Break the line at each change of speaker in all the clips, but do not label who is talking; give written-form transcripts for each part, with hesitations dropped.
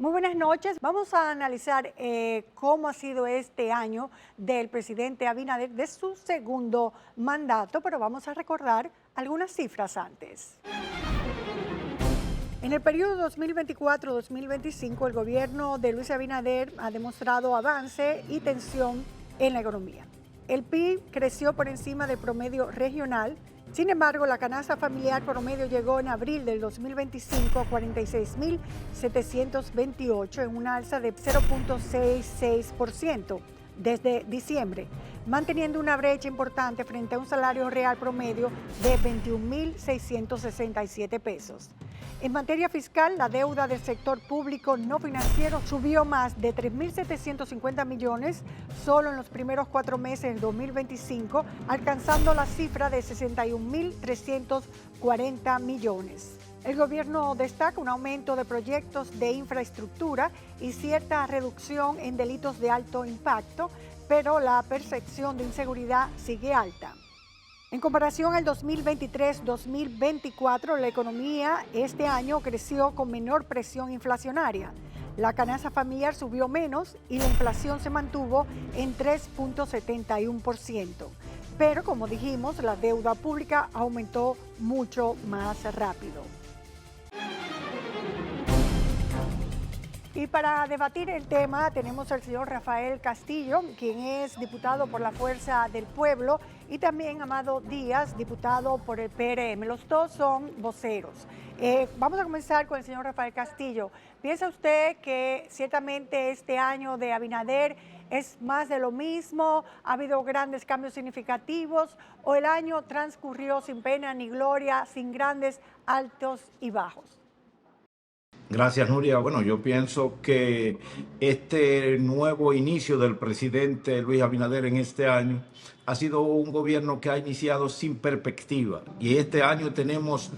Muy buenas noches. Vamos a analizar cómo ha sido este año del presidente Abinader de su segundo mandato, pero vamos a recordar algunas cifras antes. En el periodo 2024-2025, el gobierno de Luis Abinader ha demostrado avance y tensión en la economía. El PIB creció por encima del promedio regional. Sin embargo, la canasta familiar promedio llegó en abril del 2025 a 46.728, en una alza de 0.66% desde diciembre, manteniendo una brecha importante frente a un salario real promedio de 21.667 pesos. En materia fiscal, la deuda del sector público no financiero subió más de 3.750 millones solo en los primeros 4 meses del 2025, alcanzando la cifra de 61.340 millones. El gobierno destaca un aumento de proyectos de infraestructura y cierta reducción en delitos de alto impacto, pero la percepción de inseguridad sigue alta. En comparación al 2023-2024, la economía este año creció con menor presión inflacionaria. La canasta familiar subió menos y la inflación se mantuvo en 3.71%. Pero, como dijimos, la deuda pública aumentó mucho más rápido. Y para debatir el tema tenemos al señor Rafael Castillo, quien es diputado por la Fuerza del Pueblo, y también Amado Díaz, diputado por el PRM. Los dos son voceros. Vamos a comenzar con el señor Rafael Castillo. ¿Piensa usted que ciertamente este año de Abinader es más de lo mismo? ¿Ha habido grandes cambios significativos? ¿O el año transcurrió sin pena ni gloria, sin grandes altos y bajos?
Gracias, Nuria. Bueno, yo pienso que este nuevo inicio del presidente Luis Abinader en este año ha sido un gobierno que ha iniciado sin perspectiva. Y este año tenemos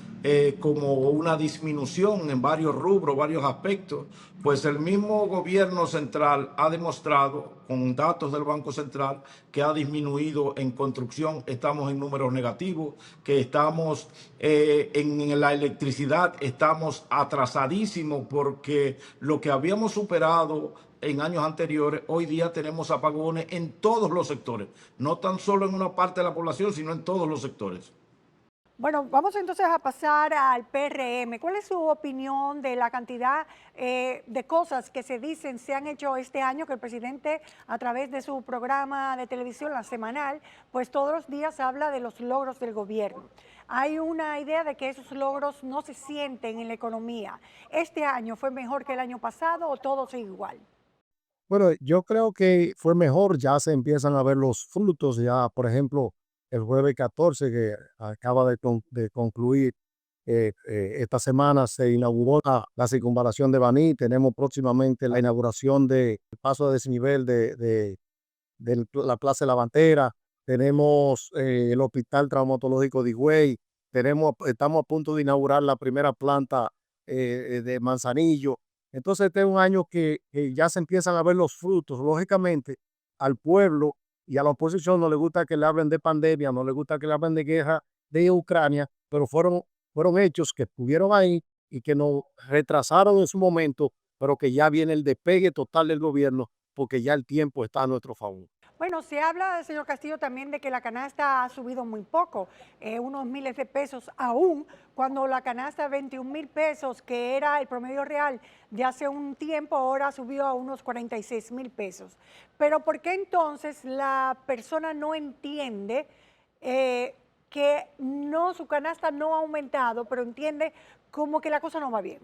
como una disminución en varios rubros, varios aspectos, pues el mismo gobierno central ha demostrado con datos del Banco Central que ha disminuido en construcción, estamos en números negativos, que estamos en la electricidad, estamos atrasadísimos porque lo que habíamos superado en años anteriores, hoy día tenemos apagones en todos los sectores, no tan solo en una parte de la población, sino en todos los sectores.
Bueno, vamos entonces a pasar al PRM. ¿Cuál es su opinión de la cantidad de cosas que se dicen se han hecho este año, que el presidente a través de su programa de televisión, la semanal, pues todos los días habla de los logros del gobierno? Hay una idea de que esos logros no se sienten en la economía. ¿Este año fue mejor que el año pasado o todo sigue igual?
Bueno, yo creo que fue mejor, ya se empiezan a ver los frutos, ya por ejemplo, el jueves 14 que acaba de concluir, esta semana se inauguró la circunvalación de Baní, tenemos próximamente la inauguración del paso de desnivel de la Plaza de la Bandera, tenemos el Hospital Traumatológico de Higüey, estamos a punto de inaugurar la primera planta de Manzanillo. Entonces, este es un año que ya se empiezan a ver los frutos. Lógicamente, al pueblo y a la oposición no le gusta que le hablen de pandemia, no le gusta que le hablen de guerra de Ucrania, pero fueron hechos que estuvieron ahí y que nos retrasaron en su momento, pero que ya viene el despegue total del gobierno porque ya el tiempo está a nuestro favor.
Bueno, se habla, señor Castillo, también de que la canasta ha subido muy poco, unos miles de pesos, aún cuando la canasta 21.000 pesos, que era el promedio real de hace un tiempo, ahora subió a unos 46.000 pesos. Pero ¿por qué entonces la persona no entiende que no, su canasta no ha aumentado, pero entiende como que la cosa no va bien?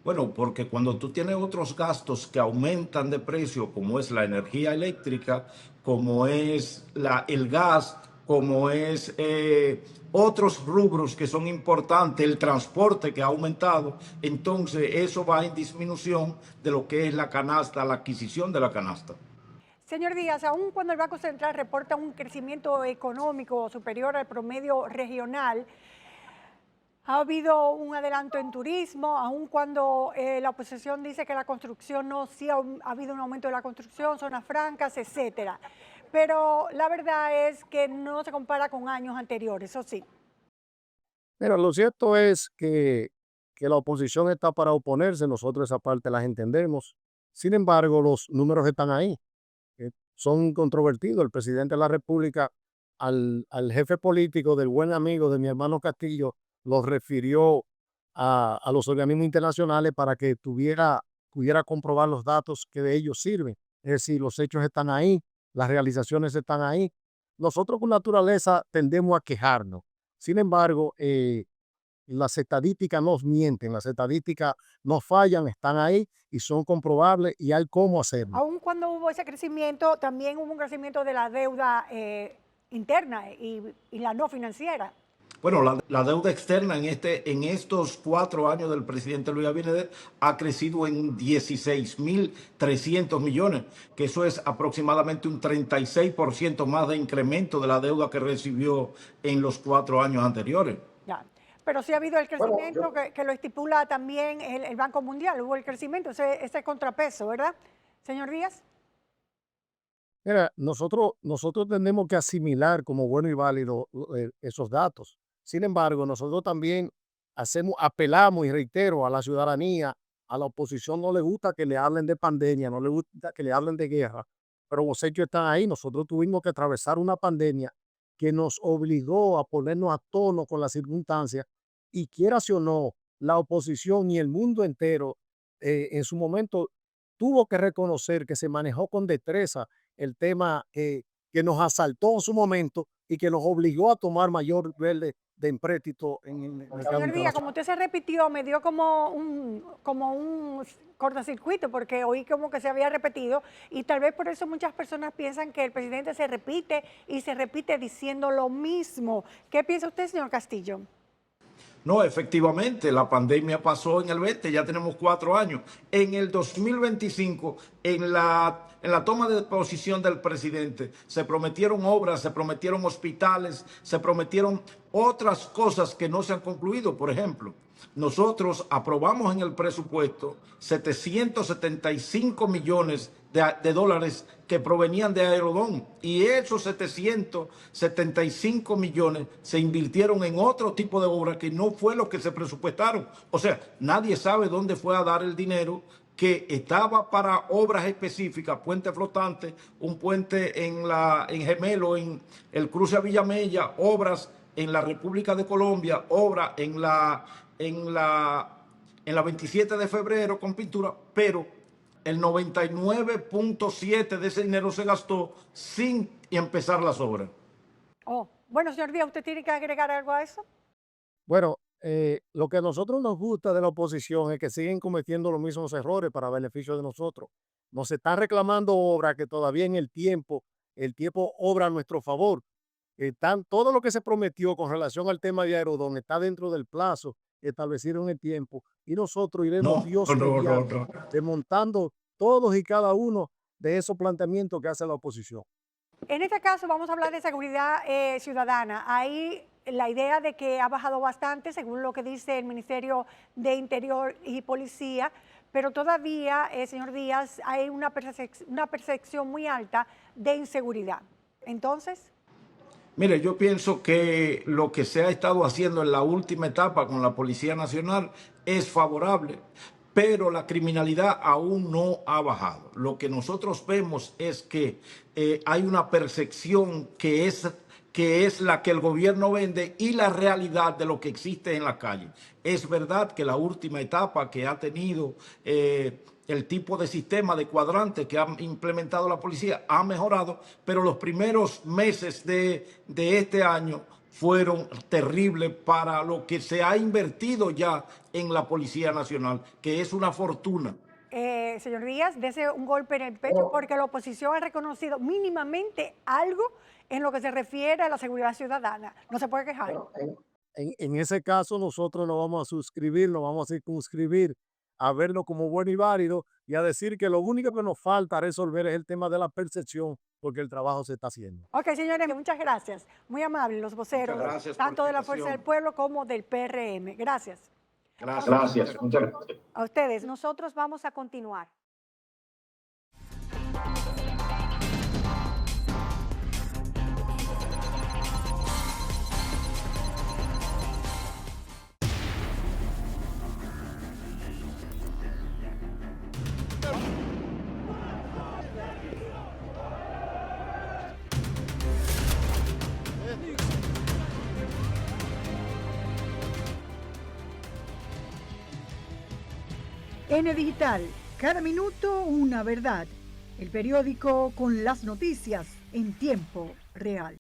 Bueno, porque cuando tú tienes otros gastos que aumentan de precio, como es la energía eléctrica, como es el gas, como es otros rubros que son importantes, el transporte que ha aumentado, entonces eso va en disminución de lo que es la canasta, la adquisición de la canasta.
Señor Díaz, aun cuando el Banco Central reporta un crecimiento económico superior al promedio regional, ha habido un adelanto en turismo, aun cuando la oposición dice que la construcción no, sí ha habido un aumento de la construcción, zonas francas, etcétera. Pero la verdad es que no se compara con años anteriores, eso sí.
Mira, lo cierto es que que la oposición está para oponerse, nosotros esa parte las entendemos. Sin embargo, los números están ahí, son controvertidos. El presidente de la República al jefe político del buen amigo de mi hermano Castillo lo refirió a los organismos internacionales para que pudiera comprobar los datos que de ellos sirven. Es decir, los hechos están ahí, las realizaciones están ahí. Nosotros con naturaleza tendemos a quejarnos. Sin embargo, las estadísticas nos mienten, las estadísticas no fallan, están ahí y son comprobables y hay cómo hacerlo.
Aun cuando hubo ese crecimiento, también hubo un crecimiento de la deuda interna y la no financiera.
Bueno, la deuda externa en estos 4 años del presidente Luis Abinader ha crecido en 16.300 millones, que eso es aproximadamente un 36% más de incremento de la deuda que recibió en los 4 años anteriores.
Ya. Pero sí ha habido el crecimiento que lo estipula también el Banco Mundial. Hubo el crecimiento, ese contrapeso, ¿verdad, señor Díaz?
Mira, nosotros tenemos que asimilar como bueno y válido esos datos. Sin embargo, nosotros también apelamos y reitero a la ciudadanía, a la oposición no le gusta que le hablen de pandemia, no le gusta que le hablen de guerra, pero los hechos están ahí. Nosotros tuvimos que atravesar una pandemia que nos obligó a ponernos a tono con las circunstancias y quieras o no, la oposición y el mundo entero en su momento tuvo que reconocer que se manejó con destreza el tema que nos asaltó en su momento y que nos obligó a tomar mayor nivel de empréstito en el mercado
Señor Díaz,
internacional.
como usted se repitió, me dio como un cortocircuito, porque oí como que se había repetido y tal vez por eso muchas personas piensan que el presidente se repite y se repite diciendo lo mismo. ¿Qué piensa usted, señor Castillo?
No, efectivamente, la pandemia pasó en el 20, ya tenemos 4 años. En el 2025, en la toma de posición del presidente, se prometieron obras, se prometieron hospitales, se prometieron otras cosas que no se han concluido. Por ejemplo, nosotros aprobamos en el presupuesto 775 millones de dólares que provenían de Aerodón, y esos 775 millones se invirtieron en otro tipo de obras que no fue lo que se presupuestaron. O sea, nadie sabe dónde fue a dar el dinero que estaba para obras específicas, puente flotante, un puente en Gemelo, en el cruce a Villamella, obras en la República de Colombia, obras en la 27 de febrero con pintura, pero el 99.7 de ese dinero se gastó sin empezar las obras.
Oh, bueno, señor Díaz, ¿usted tiene que agregar algo a eso?
Bueno, lo que a nosotros nos gusta de la oposición es que siguen cometiendo los mismos errores para beneficio de nosotros. Nos están reclamando obras que todavía en el tiempo obra a nuestro favor. Todo lo que se prometió con relación al tema de Aerodón está dentro del plazo establecido en el tiempo y nosotros iremos Dios mediante, desmontando todos y cada uno de esos planteamientos que hace la oposición.
En este caso vamos a hablar de seguridad ciudadana. Hay la idea de que ha bajado bastante, según lo que dice el Ministerio de Interior y Policía, pero todavía, señor Díaz, hay una percepción muy alta de inseguridad. Entonces...
Mire, yo pienso que lo que se ha estado haciendo en la última etapa con la Policía Nacional es favorable, pero la criminalidad aún no ha bajado. Lo que nosotros vemos es que hay una percepción que es la que el gobierno vende y la realidad de lo que existe en la calle. Es verdad que la última etapa que ha tenido el tipo de sistema de cuadrante que ha implementado la policía ha mejorado, pero los primeros meses de este año fueron terribles para lo que se ha invertido ya en la Policía Nacional, que es una fortuna.
Señor Díaz, dese un golpe en el pecho porque la oposición ha reconocido mínimamente algo en lo que se refiere a la seguridad ciudadana. No se puede quejar.
En ese caso nosotros nos vamos a suscribir, nos vamos a circunscribir a verlo como bueno y válido y a decir que lo único que nos falta resolver es el tema de la percepción, porque el trabajo se está haciendo.
Ok, señores, muchas gracias. Muy amables los voceros, tanto de la Fuerza del Pueblo como del PRM. Gracias.
Gracias. Muchas gracias.
A ustedes.
Nosotros vamos a continuar.
N Digital, cada minuto una verdad. El periódico con las noticias en tiempo real.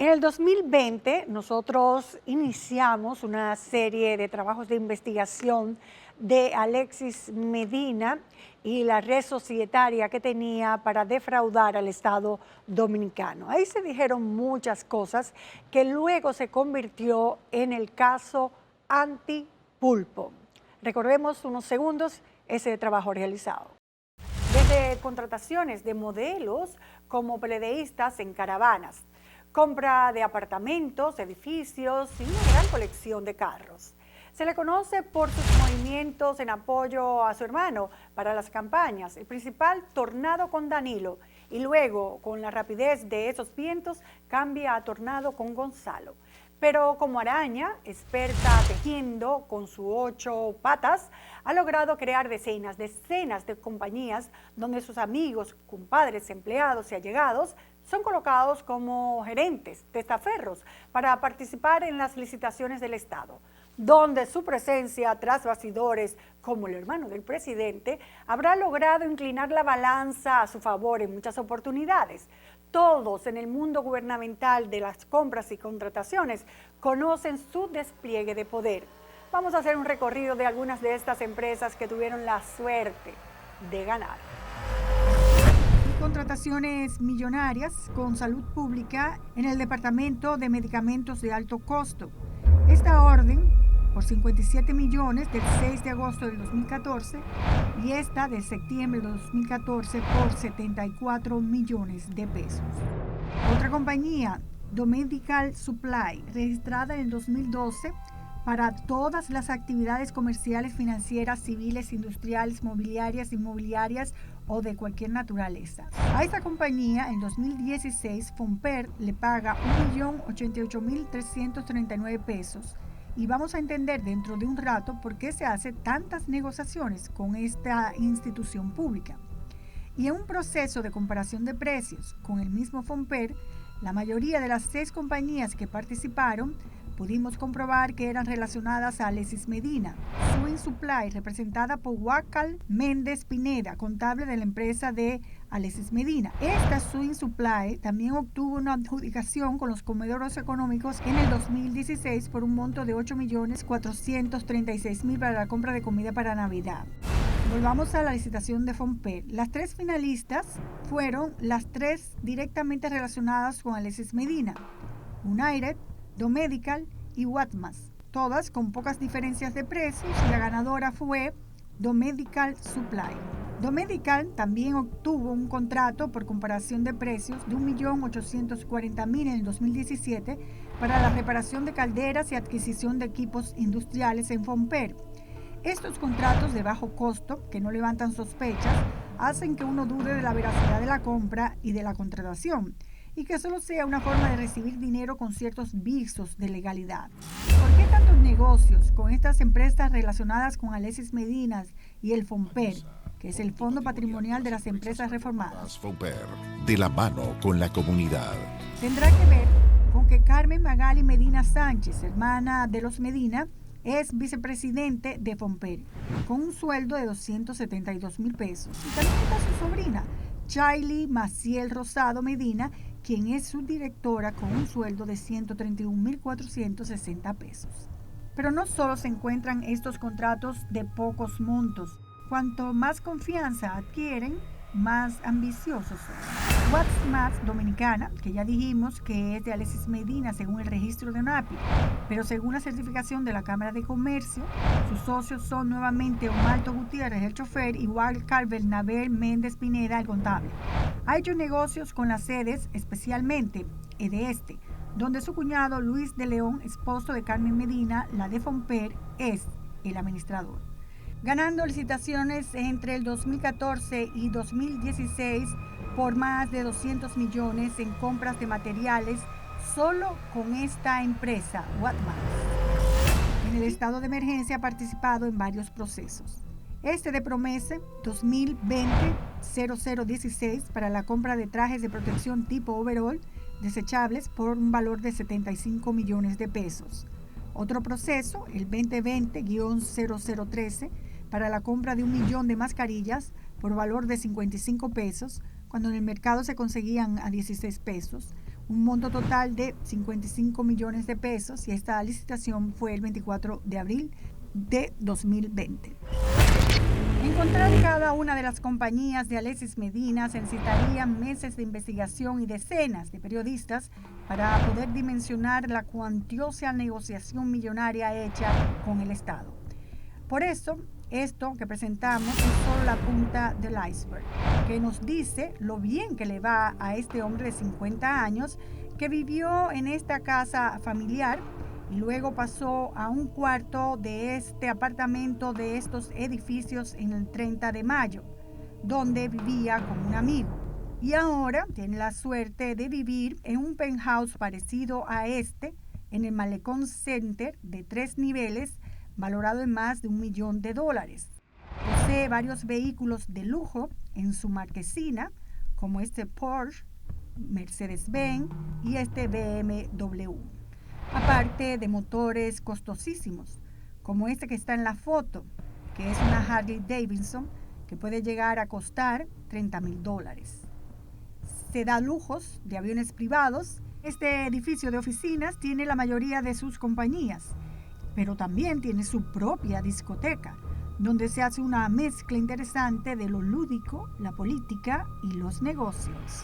En el 2020 nosotros iniciamos una serie de trabajos de investigación de Alexis Medina y la red societaria que tenía para defraudar al Estado dominicano. Ahí se dijeron muchas cosas que luego se convirtió en el caso Antipulpo. Recordemos unos segundos ese trabajo realizado. Desde contrataciones de modelos como peledeístas en caravanas, compra de apartamentos, edificios y una gran colección de carros. Se le conoce por sus movimientos en apoyo a su hermano para las campañas, el principal tornado con Danilo, y luego, con la rapidez de esos vientos, cambia a tornado con Gonzalo. Pero como araña, experta tejiendo con sus 8 patas, ha logrado crear decenas de compañías donde sus amigos, compadres, empleados y allegados son colocados como gerentes, testaferros, para participar en las licitaciones del Estado, donde su presencia tras bastidores, como el hermano del presidente, habrá logrado inclinar la balanza a su favor en muchas oportunidades. Todos en el mundo gubernamental de las compras y contrataciones conocen su despliegue de poder. Vamos a hacer un recorrido de algunas de estas empresas que tuvieron la suerte de ganar.
Contrataciones millonarias con salud pública en el Departamento de Medicamentos de Alto Costo. Esta orden por 57 millones del 6 de agosto del 2014 y esta de septiembre del 2014 por 74 millones de pesos. Otra compañía, Domedical Supply, registrada en el 2012 para todas las actividades comerciales, financieras, civiles, industriales, mobiliarias, inmobiliarias o de cualquier naturaleza. A esta compañía en 2016 Fomper le paga 1.088.339 pesos. Y vamos a entender dentro de un rato por qué se hacen tantas negociaciones con esta institución pública. Y en un proceso de comparación de precios con el mismo Fomper, la mayoría de las 6 compañías que participaron pudimos comprobar que eran relacionadas a Alexis Medina, Swing Supply, representada por Huacal Méndez Pineda, contable de la empresa de Alexis Medina. Esta Swing Supply también obtuvo una adjudicación con los comedores económicos en el 2016 por un monto de 8.436.000 para la compra de comida para Navidad. Volvamos a la licitación de Fomper. Las 3 finalistas fueron las 3 directamente relacionadas con Alexis Medina: United, Domedical y Watmas, todas con pocas diferencias de precios, y la ganadora fue Domedical Supply. Domedical también obtuvo un contrato por comparación de precios de 1.840.000 en el 2017 para la reparación de calderas y adquisición de equipos industriales en Fomper. Estos contratos de bajo costo, que no levantan sospechas, hacen que uno dude de la veracidad de la compra y de la contratación, y que solo sea una forma de recibir dinero con ciertos visos de legalidad. ¿Por qué tantos negocios con estas empresas relacionadas con Alexis Medina y el Fomper, que es el Fondo Patrimonial de las Empresas Reformadas?
Fomper, de la mano con la comunidad.
Tendrá que ver con que Carmen Magali Medina Sánchez, hermana de los Medina, es vicepresidente de Fomper, con un sueldo de 272.000 pesos. Y también está su sobrina, Chaily Maciel Rosado Medina, quien es su directora, con un sueldo de 131.460 pesos. Pero no solo se encuentran estos contratos de pocos montos. Cuanto más confianza adquieren, más ambiciosos son. Watmas Dominicana, que ya dijimos que es de Alexis Medina según el registro de ONAPI, pero según la certificación de la Cámara de Comercio, sus socios son nuevamente Omalto Gutiérrez, el chofer, y Huacal Bernabé Méndez Pineda, el contable. Ha hecho negocios con las sedes, especialmente de este, donde su cuñado Luis de León, esposo de Carmen Medina, la de Fomper, es el administrador. Ganando licitaciones entre el 2014 y 2016 por más de 200 millones en compras de materiales solo con esta empresa, Watmas. En el estado de emergencia ha participado en varios procesos. Este de Promese 2020-0016 para la compra de trajes de protección tipo overall desechables por un valor de 75 millones de pesos. Otro proceso, el 2020-0013, para la compra de 1 millón de mascarillas por valor de 55 pesos, cuando en el mercado se conseguían a 16 pesos, un monto total de 55 millones de pesos, y esta licitación fue el 24 de abril de 2020. Encontrar cada una de las compañías de Alexis Medina se necesitarían meses de investigación y decenas de periodistas para poder dimensionar la cuantiosa negociación millonaria hecha con el Estado. Por eso, esto que presentamos es solo la punta del iceberg, que nos dice lo bien que le va a este hombre de 50 años que vivió en esta casa familiar y luego pasó a un cuarto de este apartamento de estos edificios en el 30 de mayo, donde vivía con un amigo. y ahora tiene la suerte de vivir en un penthouse parecido a este en el Malecón Center de 3 niveles, valorado en más de $1 millón. Posee varios vehículos de lujo en su marquesina, como este Porsche, Mercedes-Benz y este BMW. Aparte de motores costosísimos, como este que está en la foto, que es una Harley Davidson, que puede llegar a costar $30,000. Se da lujos de aviones privados. Este edificio de oficinas tiene la mayoría de sus compañías, pero también tiene su propia discoteca, donde se hace una mezcla interesante de lo lúdico, la política y los negocios.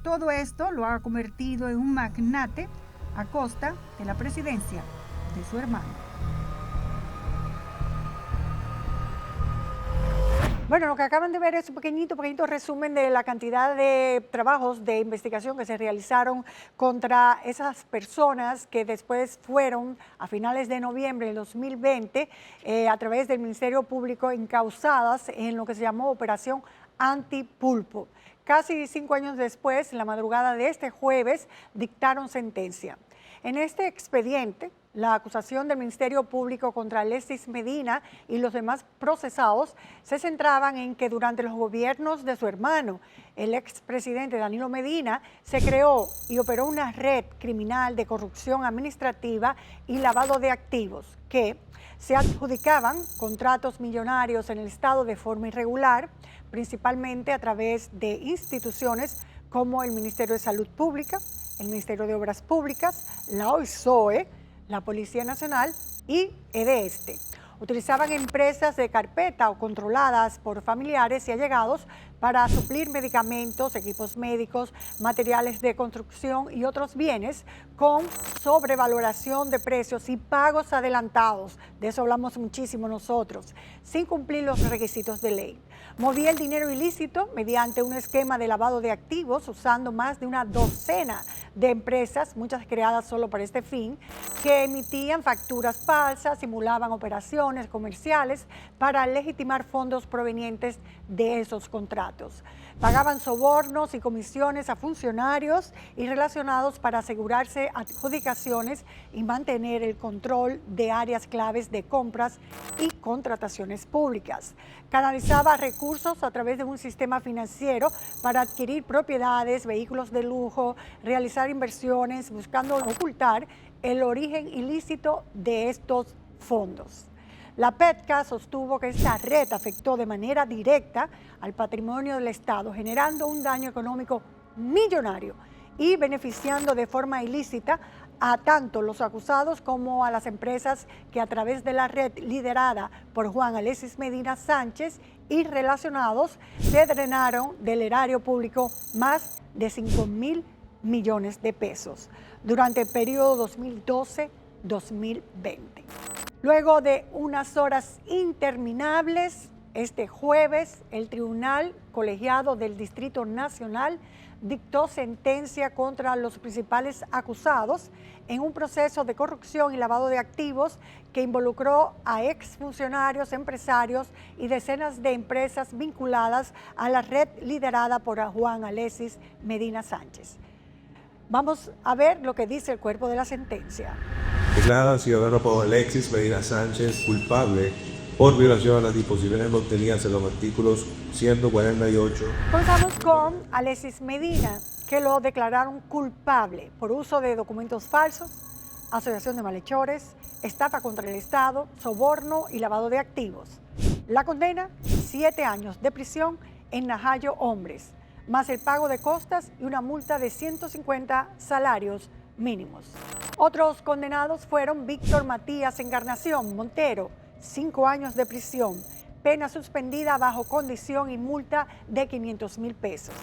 Todo esto lo ha convertido en un magnate a costa de la presidencia de su hermano.
Bueno, lo que acaban de ver es un pequeñito resumen de la cantidad de trabajos de investigación que se realizaron contra esas personas que después fueron, a finales de noviembre del 2020, a través del Ministerio Público, encausadas en lo que se llamó Operación Antipulpo. Casi 5 años después, en la madrugada de este jueves, dictaron sentencia. En este expediente, la acusación del Ministerio Público contra Alexis Medina y los demás procesados se centraban en que durante los gobiernos de su hermano, el expresidente Danilo Medina, se creó y operó una red criminal de corrupción administrativa y lavado de activos que se adjudicaban contratos millonarios en el Estado de forma irregular, principalmente a través de instituciones como el Ministerio de Salud Pública, el Ministerio de Obras Públicas, la OISOE, la Policía Nacional y EDESTE. Utilizaban empresas de carpeta o controladas por familiares y allegados para suplir medicamentos, equipos médicos, materiales de construcción y otros bienes con sobrevaloración de precios y pagos adelantados. De eso hablamos muchísimo nosotros, sin cumplir los requisitos de ley. Movía el dinero ilícito mediante un esquema de lavado de activos usando más de una docena de empresas, muchas creadas solo para este fin, que emitían facturas falsas, simulaban operaciones comerciales para legitimar fondos provenientes de esos contratos. Pagaban sobornos y comisiones a funcionarios y relacionados para asegurarse adjudicaciones y mantener el control de áreas claves de compras y contrataciones públicas. Canalizaba recursos a través de un sistema financiero para adquirir propiedades, vehículos de lujo, realizar inversiones, buscando ocultar el origen ilícito de estos fondos. La PETCA sostuvo que esta red afectó de manera directa al patrimonio del Estado, generando un daño económico millonario y beneficiando de forma ilícita a tanto los acusados como a las empresas que a través de la red liderada por Juan Alexis Medina Sánchez y relacionados se drenaron del erario público más de 5.000 millones de pesos durante el periodo 2012-2020. Luego de unas horas interminables, este jueves el Tribunal Colegiado del Distrito Nacional dictó sentencia contra los principales acusados en un proceso de corrupción y lavado de activos que involucró a exfuncionarios, empresarios y decenas de empresas vinculadas a la red liderada por Juan Alexis Medina Sánchez. Vamos a ver lo que dice el cuerpo de la sentencia.
Declara ciudadano Juan Alexis Medina Sánchez culpable por violación a las disposiciones contenidas en los artículos 148.
Comenzamos con Alexis Medina, que lo declararon culpable por uso de documentos falsos, asociación de malhechores, estafa contra el Estado, soborno y lavado de activos. La condena, 7 años de prisión en Najayo Hombres, más el pago de costas y una multa de 150 salarios mínimos. Otros condenados fueron Víctor Matías Encarnación Montero, 5 años de prisión, pena suspendida bajo condición y multa de 500,000 pesos.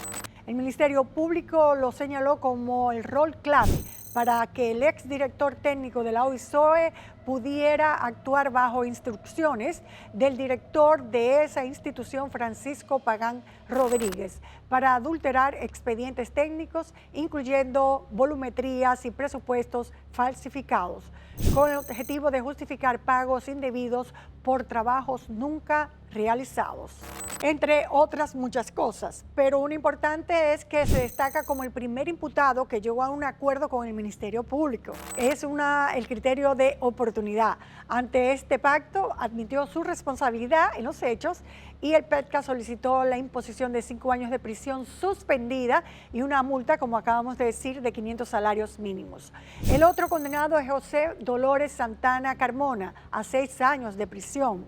El Ministerio Público lo señaló como el rol clave para que el exdirector técnico de la OISOE pudiera actuar bajo instrucciones del director de esa institución, Francisco Pagán Rodríguez, para adulterar expedientes técnicos, incluyendo volumetrías y presupuestos falsificados, con el objetivo de justificar pagos indebidos por trabajos nunca realizados, entre otras muchas cosas. Pero una importante es que se destaca como el primer imputado que llegó a un acuerdo con el Ministerio Público. Es el criterio de oportunidad. Ante este pacto, admitió su responsabilidad en los hechos y el PETCA solicitó la imposición de 5 años de prisión suspendida y una multa, como acabamos de decir, de 500 salarios mínimos. El otro condenado es José Dolores Santana Carmona, a 6 años de prisión.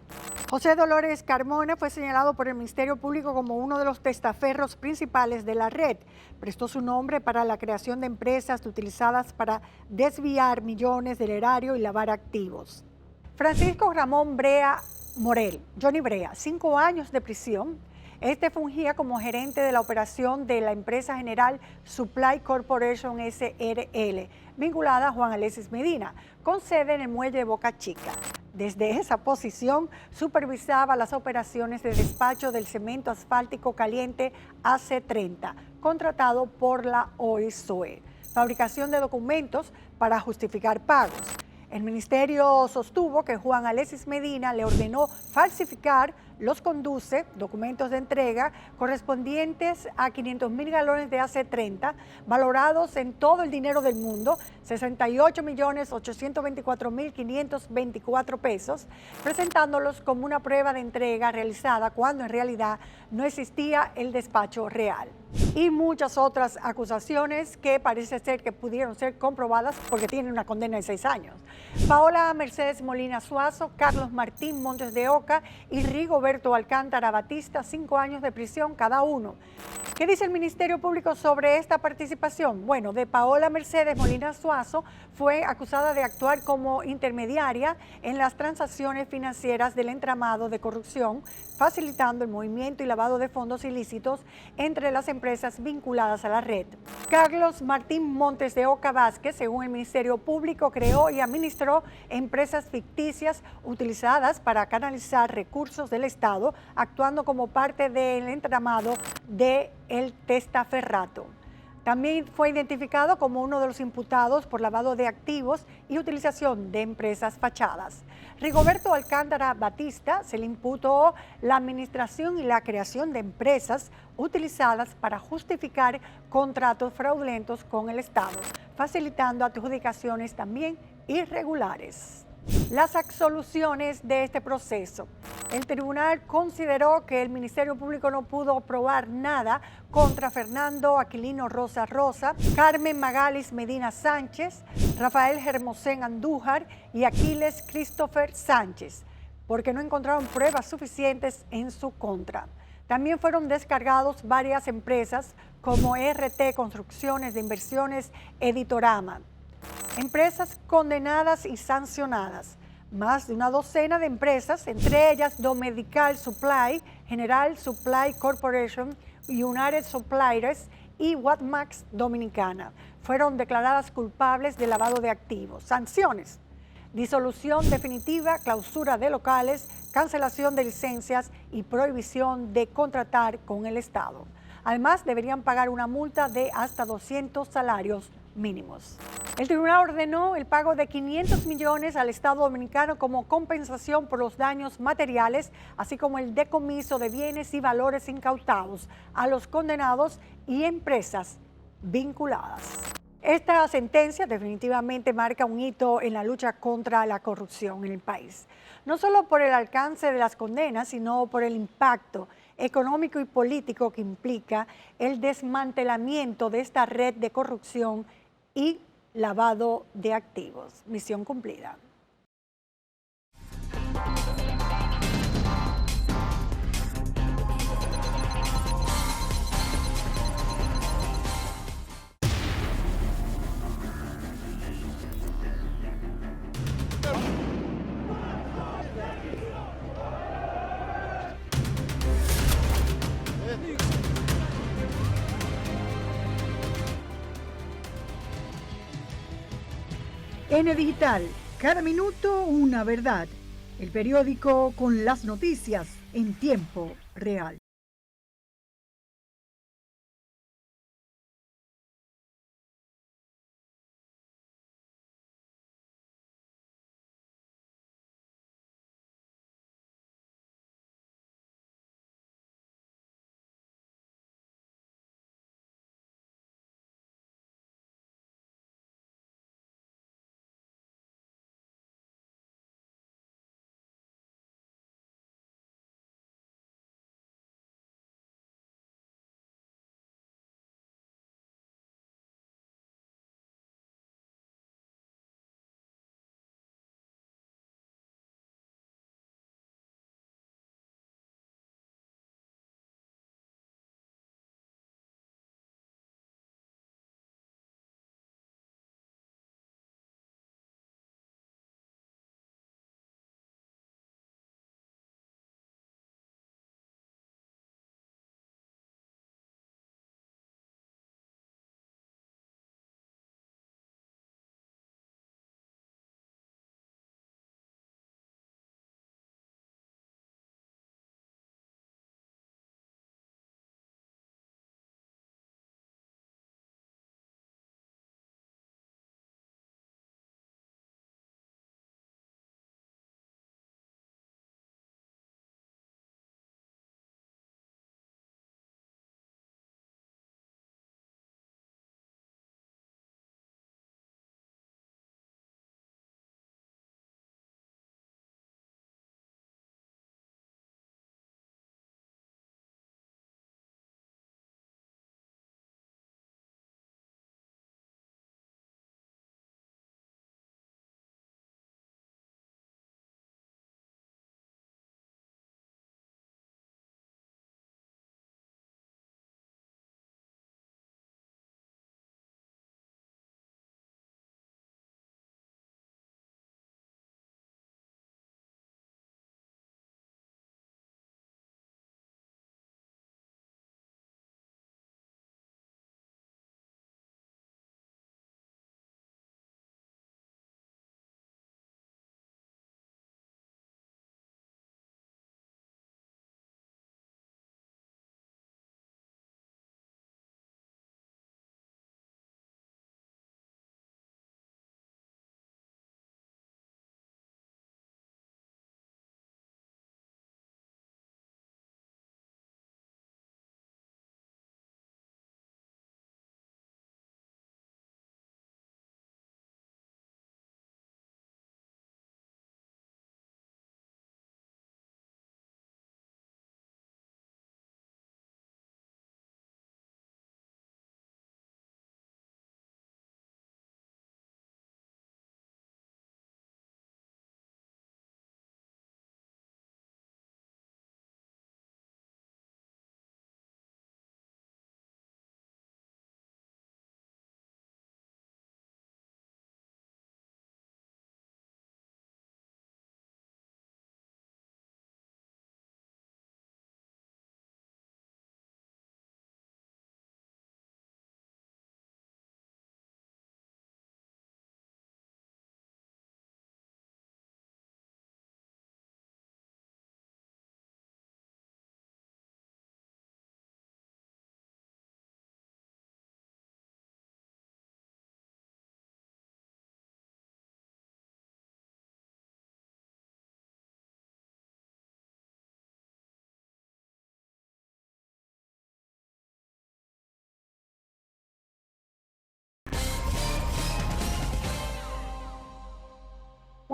José Dolores Carmona fue señalado por el Ministerio Público como uno de los testaferros principales de la red. Prestó su nombre para la creación de empresas utilizadas para desviar millones del erario y lavar activos. Francisco Ramón Brea Morel, Johnny Brea, 5 años de prisión. Este fungía como gerente de la operación de la empresa general Supply Corporation SRL, vinculada a Juan Alexis Medina, con sede en el muelle de Boca Chica. Desde esa posición supervisaba las operaciones de despacho del cemento asfáltico caliente AC30, contratado por la OISOE, fabricación de documentos para justificar pagos. El ministerio sostuvo que Juan Alexis Medina le ordenó falsificar los conduce, documentos de entrega, correspondientes a 500,000 galones de AC30, valorados en todo el dinero del mundo, 68.824.524 pesos, presentándolos como una prueba de entrega realizada cuando en realidad no existía el despacho real. Y muchas otras acusaciones que parece ser que pudieron ser comprobadas porque tienen una condena de 6 años. Paola Mercedes Molina Suazo, Carlos Martín Montes de Oca y Rigoberto Alcántara Batista, 5 años de prisión cada uno. ¿Qué dice el Ministerio Público sobre esta participación? Bueno, de Paola Mercedes Molina Suazo fue acusada de actuar como intermediaria en las transacciones financieras del entramado de corrupción, facilitando el movimiento y lavado de fondos ilícitos entre las empresas vinculadas a la red. Carlos Martín Montes de Oca Vázquez, según el Ministerio Público, creó y administró empresas ficticias utilizadas para canalizar recursos del Estado, actuando como parte del entramado del testaferrato. También fue identificado como uno de los imputados por lavado de activos y utilización de empresas fachadas. Rigoberto Alcántara Batista se le imputó la administración y la creación de empresas utilizadas para justificar contratos fraudulentos con el Estado, facilitando adjudicaciones también irregulares. Las absoluciones de este proceso. El tribunal consideró que el Ministerio Público no pudo probar nada contra Fernando Aquilino Rosa Rosa, Carmen Magalis Medina Sánchez, Rafael Hermosén Andújar y Aquiles Christopher Sánchez, porque no encontraron pruebas suficientes en su contra. También fueron descargados varias empresas como RT Construcciones de Inversiones Editorama. Empresas condenadas y sancionadas. Más de una docena de empresas, entre ellas Domedical Supply, General Supply Corporation, United Suppliers y Watmax Dominicana, fueron declaradas culpables de lavado de activos. Sanciones: disolución definitiva, clausura de locales, cancelación de licencias y prohibición de contratar con el Estado. Además, deberían pagar una multa de hasta 200 salarios mínimos. El tribunal ordenó el pago de 500 millones al Estado Dominicano como compensación por los daños materiales, así como el decomiso de bienes y valores incautados a los condenados y empresas vinculadas. Esta sentencia definitivamente marca un hito en la lucha contra la corrupción en el país, no solo por el alcance de las condenas, sino por el impacto económico y político que implica el desmantelamiento de esta red de corrupción y lavado de activos. Misión cumplida.
N Digital, cada minuto una verdad. El periódico con las noticias en tiempo real.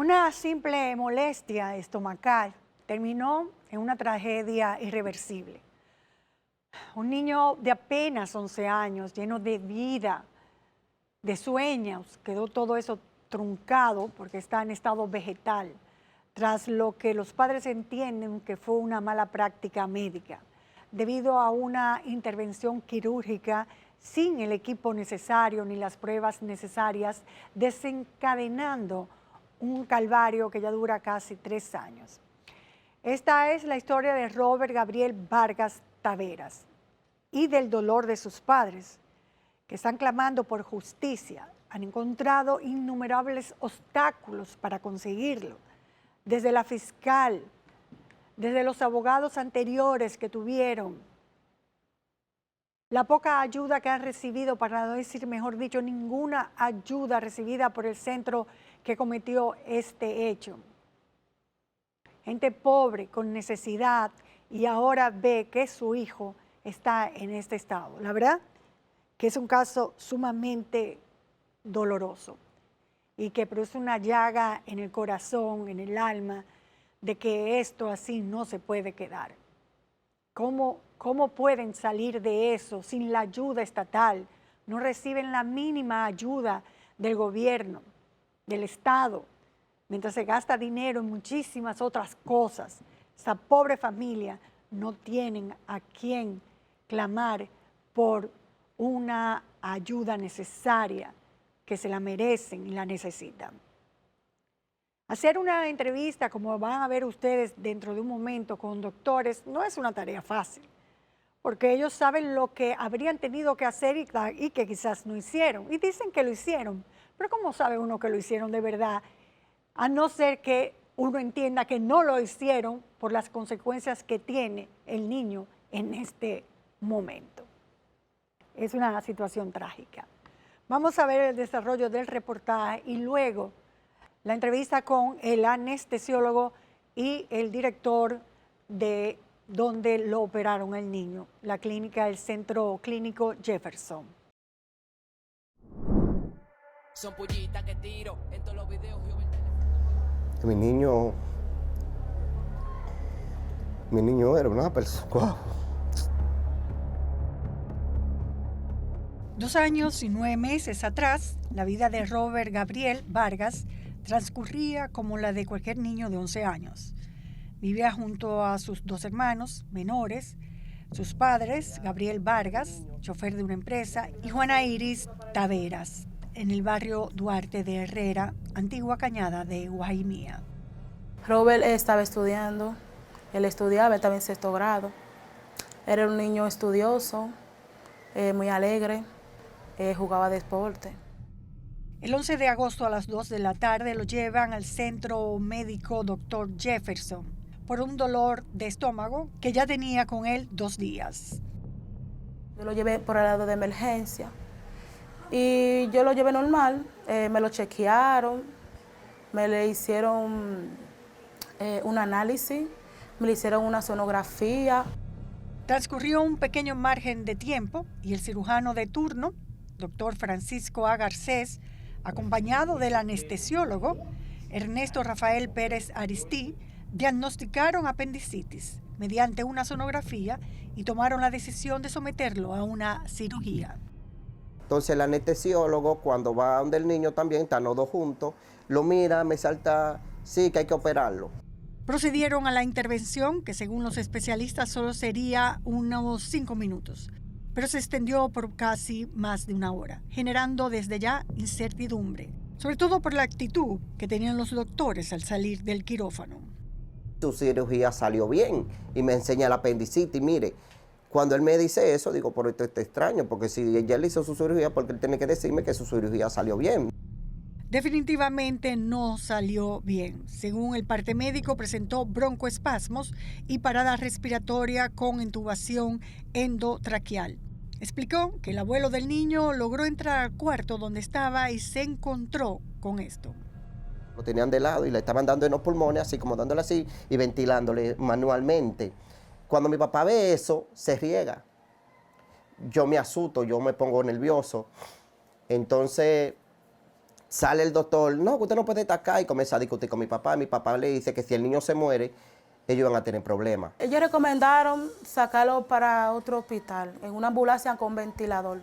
Una simple molestia estomacal terminó en una tragedia irreversible. Un niño de apenas 11 años, lleno de vida, de sueños, quedó todo eso truncado porque está en estado vegetal, tras lo que los padres entienden que fue una mala práctica médica, debido a una intervención quirúrgica sin el equipo necesario ni las pruebas necesarias, desencadenando un calvario que ya dura casi 3 años. Esta es la historia de Robert Gabriel Vargas Taveras y del dolor de sus padres, que están clamando por justicia. Han encontrado innumerables obstáculos para conseguirlo, desde la fiscal, desde los abogados anteriores que tuvieron, la poca ayuda que han recibido, para no decir, mejor dicho, ninguna ayuda recibida por el centro que cometió este hecho. Gente pobre, con necesidad, y ahora ve que su hijo está en este estado. La verdad que es un caso sumamente doloroso y que produce una llaga en el corazón, en el alma, de que esto así no se puede quedar. ¿Cómo pueden salir de eso sin la ayuda estatal? No reciben la mínima ayuda del gobierno, del Estado, mientras se gasta dinero en muchísimas otras cosas. Esa pobre familia no tienen a quién clamar por una ayuda necesaria, que se la merecen y la necesitan. Hacer una entrevista, como van a ver ustedes dentro de un momento, con doctores, no es una tarea fácil, porque ellos saben lo que habrían tenido que hacer y que quizás no hicieron. Y dicen que lo hicieron, pero ¿cómo sabe uno que lo hicieron de verdad? A no ser que uno entienda que no lo hicieron por las consecuencias que tiene el niño en este momento. Es una situación trágica. Vamos a ver el desarrollo del reportaje y luego la entrevista con el anestesiólogo y el director de donde lo operaron el niño, la clínica, el Centro Clínico Jefferson.
Son pullitas que tiro en todos los videos.
Mi niño era una persona. Wow.
2 años y 9 meses atrás, la vida de Robert Gabriel Vargas transcurría como la de cualquier niño de 11 años. Vivía junto a sus 2 hermanos menores, sus padres, Gabriel Vargas, chofer de una empresa, y Juana Iris Taveras, en el barrio Duarte de Herrera, antigua Cañada de Guaimía.
Robert estaba estudiando, él estudiaba, estaba en 6º grado. Era un niño estudioso, muy alegre, jugaba deporte.
El 11 de agosto a las 2 de la tarde lo llevan al centro médico Dr. Jefferson por un dolor de estómago que ya tenía con él 2 días.
Yo lo llevé por el lado de emergencia y yo lo llevé normal, me lo chequearon, me le hicieron un análisis, me le hicieron una sonografía.
Transcurrió un pequeño margen de tiempo y el cirujano de turno, doctor Francisco A. Garcés, acompañado del anestesiólogo Ernesto Rafael Pérez Aristí, diagnosticaron apendicitis mediante una sonografía y tomaron la decisión de someterlo a una cirugía.
Entonces el anestesiólogo, cuando va donde el niño también, están los 2 juntos, lo mira, me salta, sí, que hay que operarlo.
Procedieron a la intervención, que según los especialistas solo sería unos 5 minutos, pero se extendió por casi más de 1 hora, generando desde ya incertidumbre, sobre todo por la actitud que tenían los doctores al salir del quirófano.
Su cirugía salió bien y me enseña el apendicitis. Mire, cuando él me dice eso, digo, por esto está extraño, porque si ya le hizo su cirugía, porque él tiene que decirme que su cirugía salió bien.
Definitivamente no salió bien. Según el parte médico, presentó broncoespasmos y parada respiratoria con intubación endotraqueal. Explicó que el abuelo del niño logró entrar al cuarto donde estaba y se encontró con esto.
Lo tenían de lado y le estaban dando en los pulmones, así como dándole así y ventilándole manualmente. Cuando mi papá ve eso, se riega. Yo me asusto, yo me pongo nervioso. Entonces Sale el doctor, no, que usted no puede estar acá, y comienza a discutir con mi papá. Mi papá le dice que si el niño se muere, ellos van a tener problemas.
Ellos recomendaron sacarlo para otro hospital, en una ambulancia con ventilador,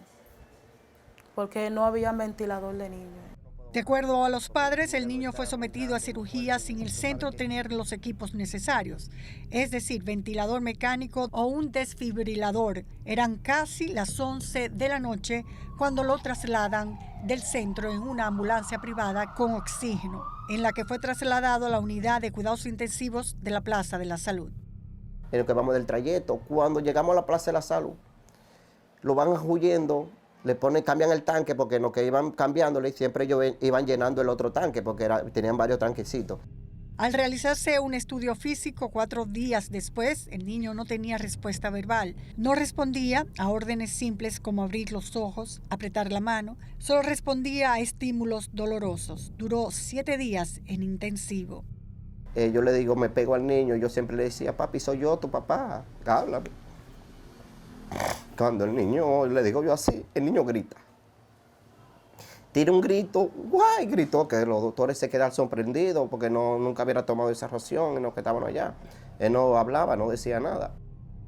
porque no había ventilador de niño.
De acuerdo a los padres, el niño fue sometido a cirugía sin el centro tener los equipos necesarios, es decir, ventilador mecánico o un desfibrilador. Eran casi las 11 de la noche cuando lo trasladan del centro en una ambulancia privada con oxígeno, en la que fue trasladado a la unidad de cuidados intensivos de la Plaza de la Salud.
En lo que vamos del trayecto, cuando llegamos a la Plaza de la Salud, lo van huyendo. Cambian el tanque porque en lo que iban cambiándole siempre ellos iban llenando el otro tanque porque tenían varios tanquecitos.
Al realizarse un estudio físico 4 días después, el niño no tenía respuesta verbal. No respondía a órdenes simples como abrir los ojos, apretar la mano. Solo respondía a estímulos dolorosos. Duró 7 días en intensivo.
Yo le digo, me pego al niño. Yo siempre le decía, papi, soy yo, tu papá. Háblame. Cuando el niño, le digo yo así, el niño grita. Tira un grito, ¡guay! Gritó que los doctores se quedaron sorprendidos porque nunca hubiera tomado esa ración en los que estaban allá. Él no hablaba, no decía nada.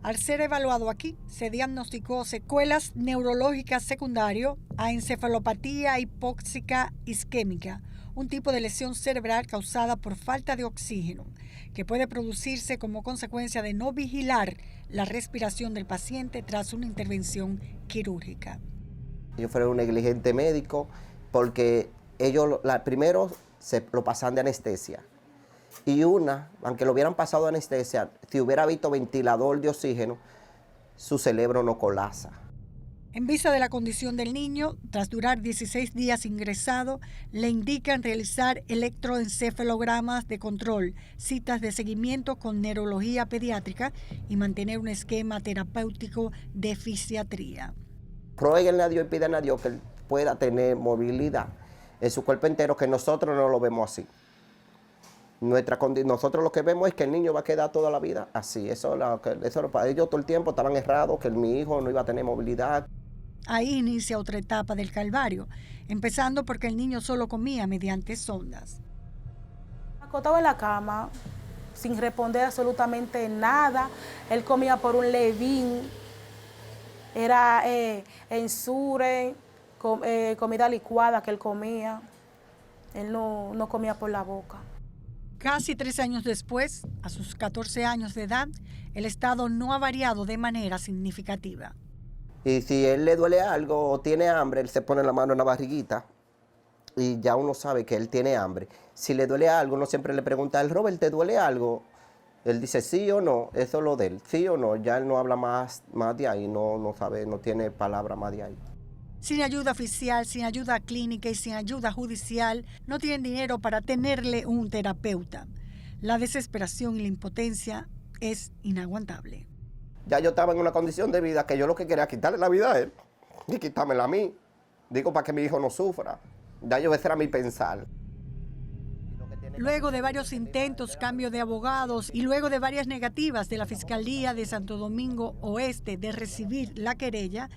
Al ser evaluado aquí, se diagnosticó secuelas neurológicas secundario a encefalopatía hipóxica isquémica, un tipo de lesión cerebral causada por falta de oxígeno, que puede producirse como consecuencia de no vigilar la respiración del paciente tras una intervención quirúrgica.
Ellos fueron un negligente médico porque ellos primero lo pasan de anestesia. Y aunque lo hubieran pasado de anestesia, si hubiera visto ventilador de oxígeno, su cerebro no colapsa.
En vista de la condición del niño, tras durar 16 días ingresado, le indican realizar electroencefalogramas de control, citas de seguimiento con neurología pediátrica y mantener un esquema terapéutico de fisiatría.
Ruéguenle a Dios y pídanle a Dios que él pueda tener movilidad en su cuerpo entero, que nosotros no lo vemos así. Nosotros lo que vemos es que el niño va a quedar toda la vida así. Eso para ellos todo el tiempo estaban errados, que mi hijo no iba a tener movilidad.
Ahí inicia otra etapa del calvario, empezando porque el niño solo comía mediante sondas.
Acostado en la cama, sin responder absolutamente nada. Él comía por un levín, era ensure, comida licuada que él comía. Él no comía por la boca.
Casi 3 años después, a sus 14 años de edad, el estado no ha variado de manera significativa.
Y si él le duele algo o tiene hambre, él se pone la mano en la barriguita y ya uno sabe que él tiene hambre. Si le duele algo, uno siempre le pregunta, ¿el Robert te duele algo? Él dice sí o no, eso es lo de él, sí o no. Ya él no habla más de ahí, no sabe, no tiene palabra más de ahí.
Sin ayuda oficial, sin ayuda clínica y sin ayuda judicial, no tienen dinero para tenerle un terapeuta. La desesperación y la impotencia es inaguantable.
Ya yo estaba en una condición de vida que yo lo que quería era quitarle la vida a él y quitármela a mí. Digo, para que mi hijo no sufra. Ya ese era mi pensar.
Luego de varios intentos, cambio de abogados y luego de varias negativas de la Fiscalía de Santo Domingo Oeste de recibir la querella,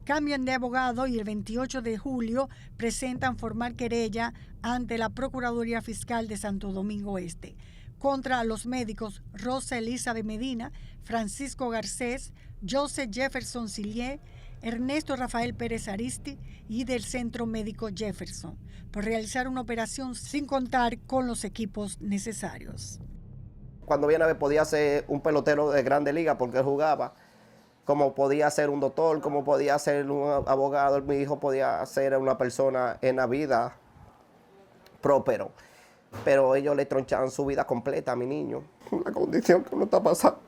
cambian de abogado y el 28 de julio presentan formal querella ante la Procuraduría Fiscal de Santo Domingo Este contra los médicos Rosa Elizabeth Medina, Francisco Garcés, Joseph Jefferson Sillier, Ernesto Rafael Pérez Aristi y del Centro Médico Jefferson por realizar una operación sin contar con los equipos necesarios.
Cuando viene a ver, podía ser un pelotero de grande liga porque él jugaba, como podía ser un doctor, como podía ser un abogado. Mi hijo podía ser una persona en la vida próspero, pero ellos le tronchaban su vida completa a mi niño. La condición que uno está pasando.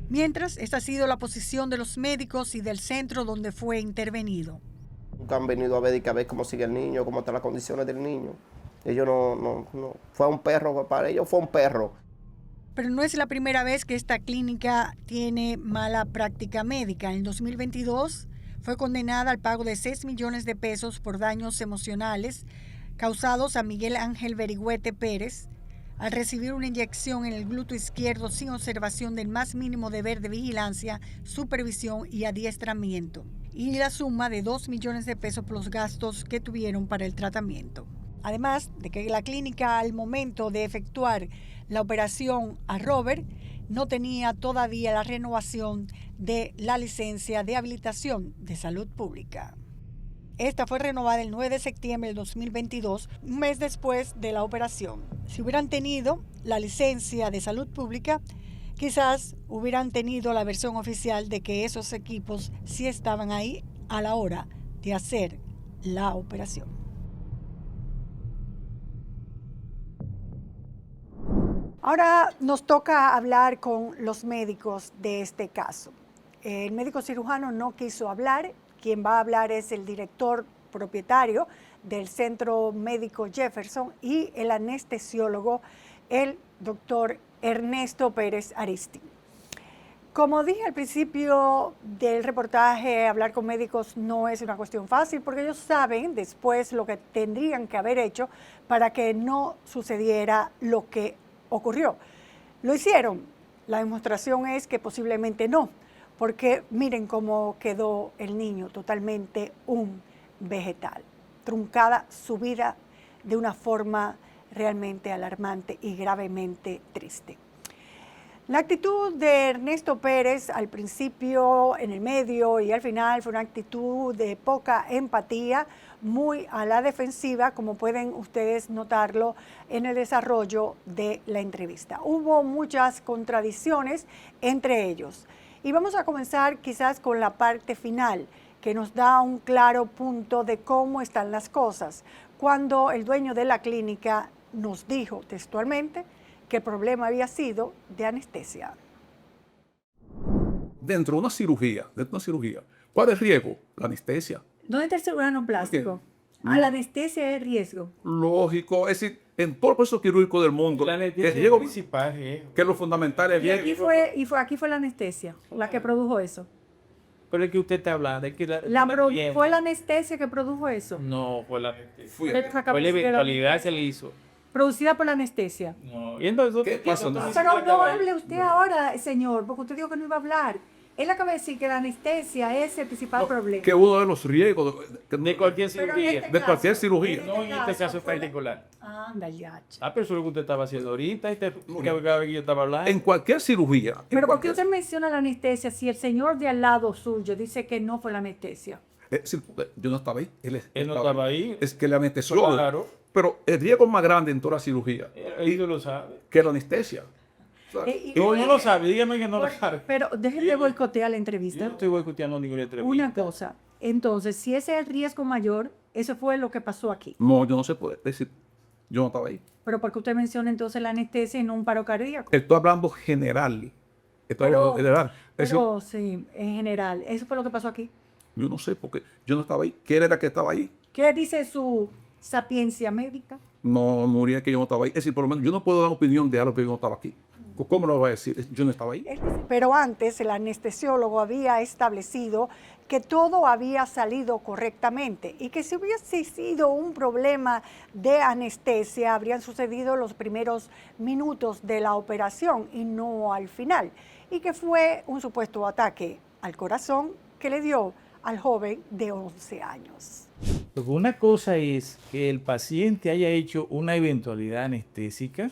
Mientras, esta ha sido la posición de los médicos y del centro donde fue intervenido.
Nunca han venido a ver cómo sigue el niño, cómo están las condiciones del niño. Ellos no. Fue un perro, para ellos fue un perro.
Pero no es la primera vez que esta clínica tiene mala práctica médica. En el 2022 fue condenada al pago de 6 millones de pesos por daños emocionales causados a Miguel Ángel Berigüete Pérez,
al recibir una inyección en el glúteo izquierdo sin observación del más mínimo deber de vigilancia, supervisión y adiestramiento, y la suma de 2 millones de pesos por los gastos que tuvieron para el tratamiento. Además de que la clínica, al momento de efectuar la operación a Robert, no tenía todavía la renovación de la licencia de habilitación de salud pública. Esta fue renovada el 9 de septiembre del 2022, un mes después de la operación. Si hubieran tenido la licencia de salud pública, quizás hubieran tenido la versión oficial de que esos equipos sí estaban ahí a la hora de hacer la operación. Ahora nos toca hablar con los médicos de este caso. El médico cirujano no quiso hablar. Quien va a hablar es el director propietario del Centro Médico Jefferson y el anestesiólogo, el doctor Ernesto Pérez Aristi. Como dije al principio del reportaje, hablar con médicos no es una cuestión fácil porque ellos saben después lo que tendrían que haber hecho para que no sucediera lo que ocurrió. ¿Lo hicieron? La demostración es que posiblemente no. Porque miren cómo quedó el niño, totalmente un vegetal, truncada su vida de una forma realmente alarmante y gravemente triste. La actitud de Ernesto Pérez al principio, en el medio y al final fue una actitud de poca empatía, muy a la defensiva, como pueden ustedes notarlo en el desarrollo de la entrevista. Hubo muchas contradicciones entre ellos. Y vamos a comenzar quizás con la parte final, que nos da un claro punto de cómo están las cosas. Cuando el dueño de la clínica nos dijo textualmente que el problema había sido de anestesia.
Dentro de una cirugía, ¿cuál es el riesgo? La anestesia.
¿Dónde está el cirujano plástico? A la anestesia es riesgo.
Lógico, es decir, en todo el proceso quirúrgico del mundo, el riesgo principal, que es lo fundamental es el riesgo.
Aquí fue la anestesia la que produjo eso.
Pero es que usted está hablando. Es que
¿Fue la anestesia que produjo eso?
No, fue la anestesia. Fue
la
eventualidad se le hizo.
Producida por la anestesia.
No. ¿Y entonces
qué pasó?
Pero no hable usted ahora, señor, porque usted dijo que no iba a hablar. Él acaba de decir que la anestesia es el principal problema.
Que uno de los riesgos
de cualquier cirugía.
De cualquier cirugía.
No en este caso particular.
Anda, ya.
Pero eso es lo que usted estaba haciendo ahorita. Que yo estaba hablando.
En cualquier cirugía.
Pero ¿por qué usted menciona la anestesia si el señor de al lado suyo dice que no fue la anestesia?
Yo no estaba ahí. Él
no estaba ahí.
Es que la anestesia.
Claro.
Pero el riesgo más grande en toda la cirugía.
Él lo sabe.
Que la anestesia.
No lo sabe, dígame que no lo sabe.
Pero déjeme boicotear la entrevista.
Yo no estoy boicoteando ninguna entrevista.
Una cosa, entonces, si ese es el riesgo mayor, eso fue lo que pasó aquí.
No, yo no se puede decir, yo no estaba ahí.
Pero ¿por qué usted menciona entonces la anestesia y no un paro cardíaco?
Estoy hablando general.
Pero sí, en general, ¿eso fue lo que pasó aquí?
Yo no sé, porque yo no estaba ahí. ¿Quién era que estaba ahí?
¿Qué dice su sapiencia médica?
No, Nuria, que yo no estaba ahí. Es decir, por lo menos yo no puedo dar opinión de algo que yo no estaba aquí. ¿Cómo lo voy a decir? Yo no estaba ahí.
Pero antes el anestesiólogo había establecido que todo había salido correctamente y que si hubiese sido un problema de anestesia habrían sucedido los primeros minutos de la operación y no al final, y que fue un supuesto ataque al corazón que le dio al joven de 11 años.
Una cosa es que el paciente haya hecho una eventualidad anestésica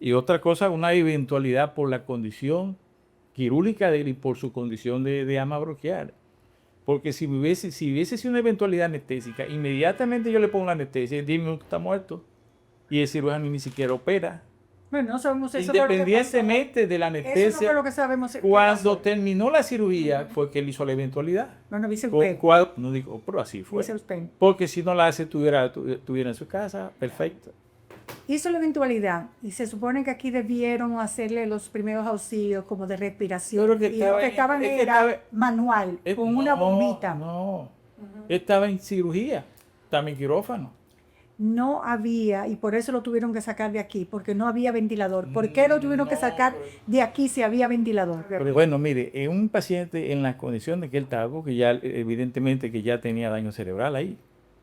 y otra cosa, una eventualidad por la condición quirúrgica de él y por su condición de ama bronquial. Porque si hubiese sido una eventualidad anestésica, inmediatamente yo le pongo la anestesia y 10 minutos está muerto. Y el cirujano ni siquiera opera.
Bueno, no sabemos eso.
Independientemente de la anestesia,
eso no es lo que sabemos.
Cuando terminó la cirugía fue que él hizo la eventualidad.
No dice usted.
No digo, pero así fue.
Dice usted.
Porque si no la hace, estuviera en su casa, perfecto.
Hizo la eventualidad y se supone que aquí debieron hacerle los primeros auxilios como de respiración.
Pero
y lo que estaban era manual, con una bombita.
No, estaba en cirugía, estaba en quirófano.
No había, y por eso lo tuvieron que sacar de aquí, porque no había ventilador. ¿Por qué lo tuvieron que sacar de aquí si había ventilador?
Pero bueno, mire, un paciente en las condiciones que él estaba, porque ya evidentemente que ya tenía daño cerebral ahí,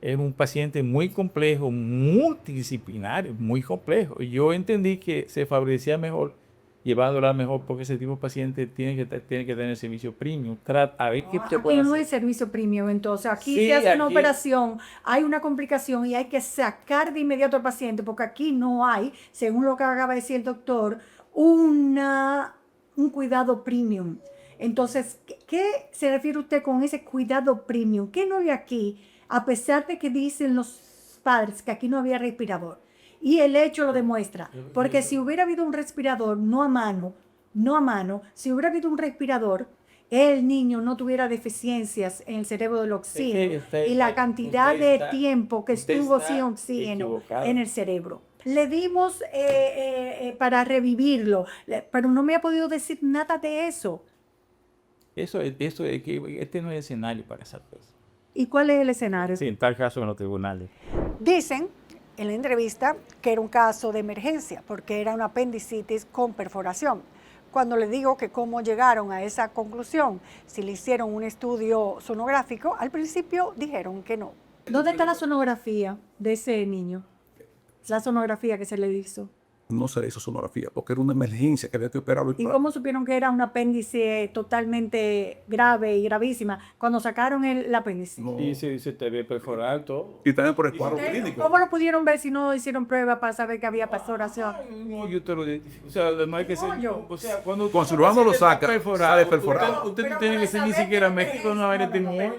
es un paciente muy complejo, multidisciplinario, muy complejo. Y yo entendí que se favorecía mejor llevándola mejor porque ese tipo de paciente tiene que tener servicio premium. A ver qué te puede
Aquí no
hacer.
hay servicio premium, entonces aquí
Sí,
se hace una
aquí-
operación, hay una complicación y hay que sacar de inmediato al paciente porque aquí no hay, según lo que acaba de decir el doctor, un cuidado premium. Entonces, ¿qué se refiere usted con ese cuidado premium? ¿Qué no hay aquí? A pesar de que dicen los padres que aquí no había respirador. Y el hecho lo demuestra. Porque si hubiera habido un respirador, no a mano, si hubiera habido un respirador, el niño no tuviera deficiencias en el cerebro del oxígeno y la cantidad de tiempo que estuvo sin oxígeno en el cerebro. Le dimos para revivirlo, pero no me ha podido decir nada de eso.
Eso es que este no es escenario para esa cosa.
¿Y cuál es el escenario?
Sí, en tal caso en los tribunales.
Dicen en la entrevista que era un caso de emergencia porque era una apendicitis con perforación. Cuando le digo que cómo llegaron a esa conclusión, si le hicieron un estudio sonográfico, al principio dijeron que no.
¿Dónde está la sonografía de ese niño? La sonografía que se le hizo.
No se le hizo sonografía porque era una emergencia que había que operarlo.
¿Y cómo supieron que era un apéndice totalmente grave y gravísima cuando sacaron el apéndice?
Y se te ve perforar todo.
Y también por el cuadro clínico.
¿Cómo lo pudieron ver si no hicieron pruebas para saber que había perforación?
No, yo te lo identifico. O sea, no hay que ser. O sea, cuando
el cirujano lo saca, sale perforado.
Usted no tiene que ser ni siquiera México, no va a tener.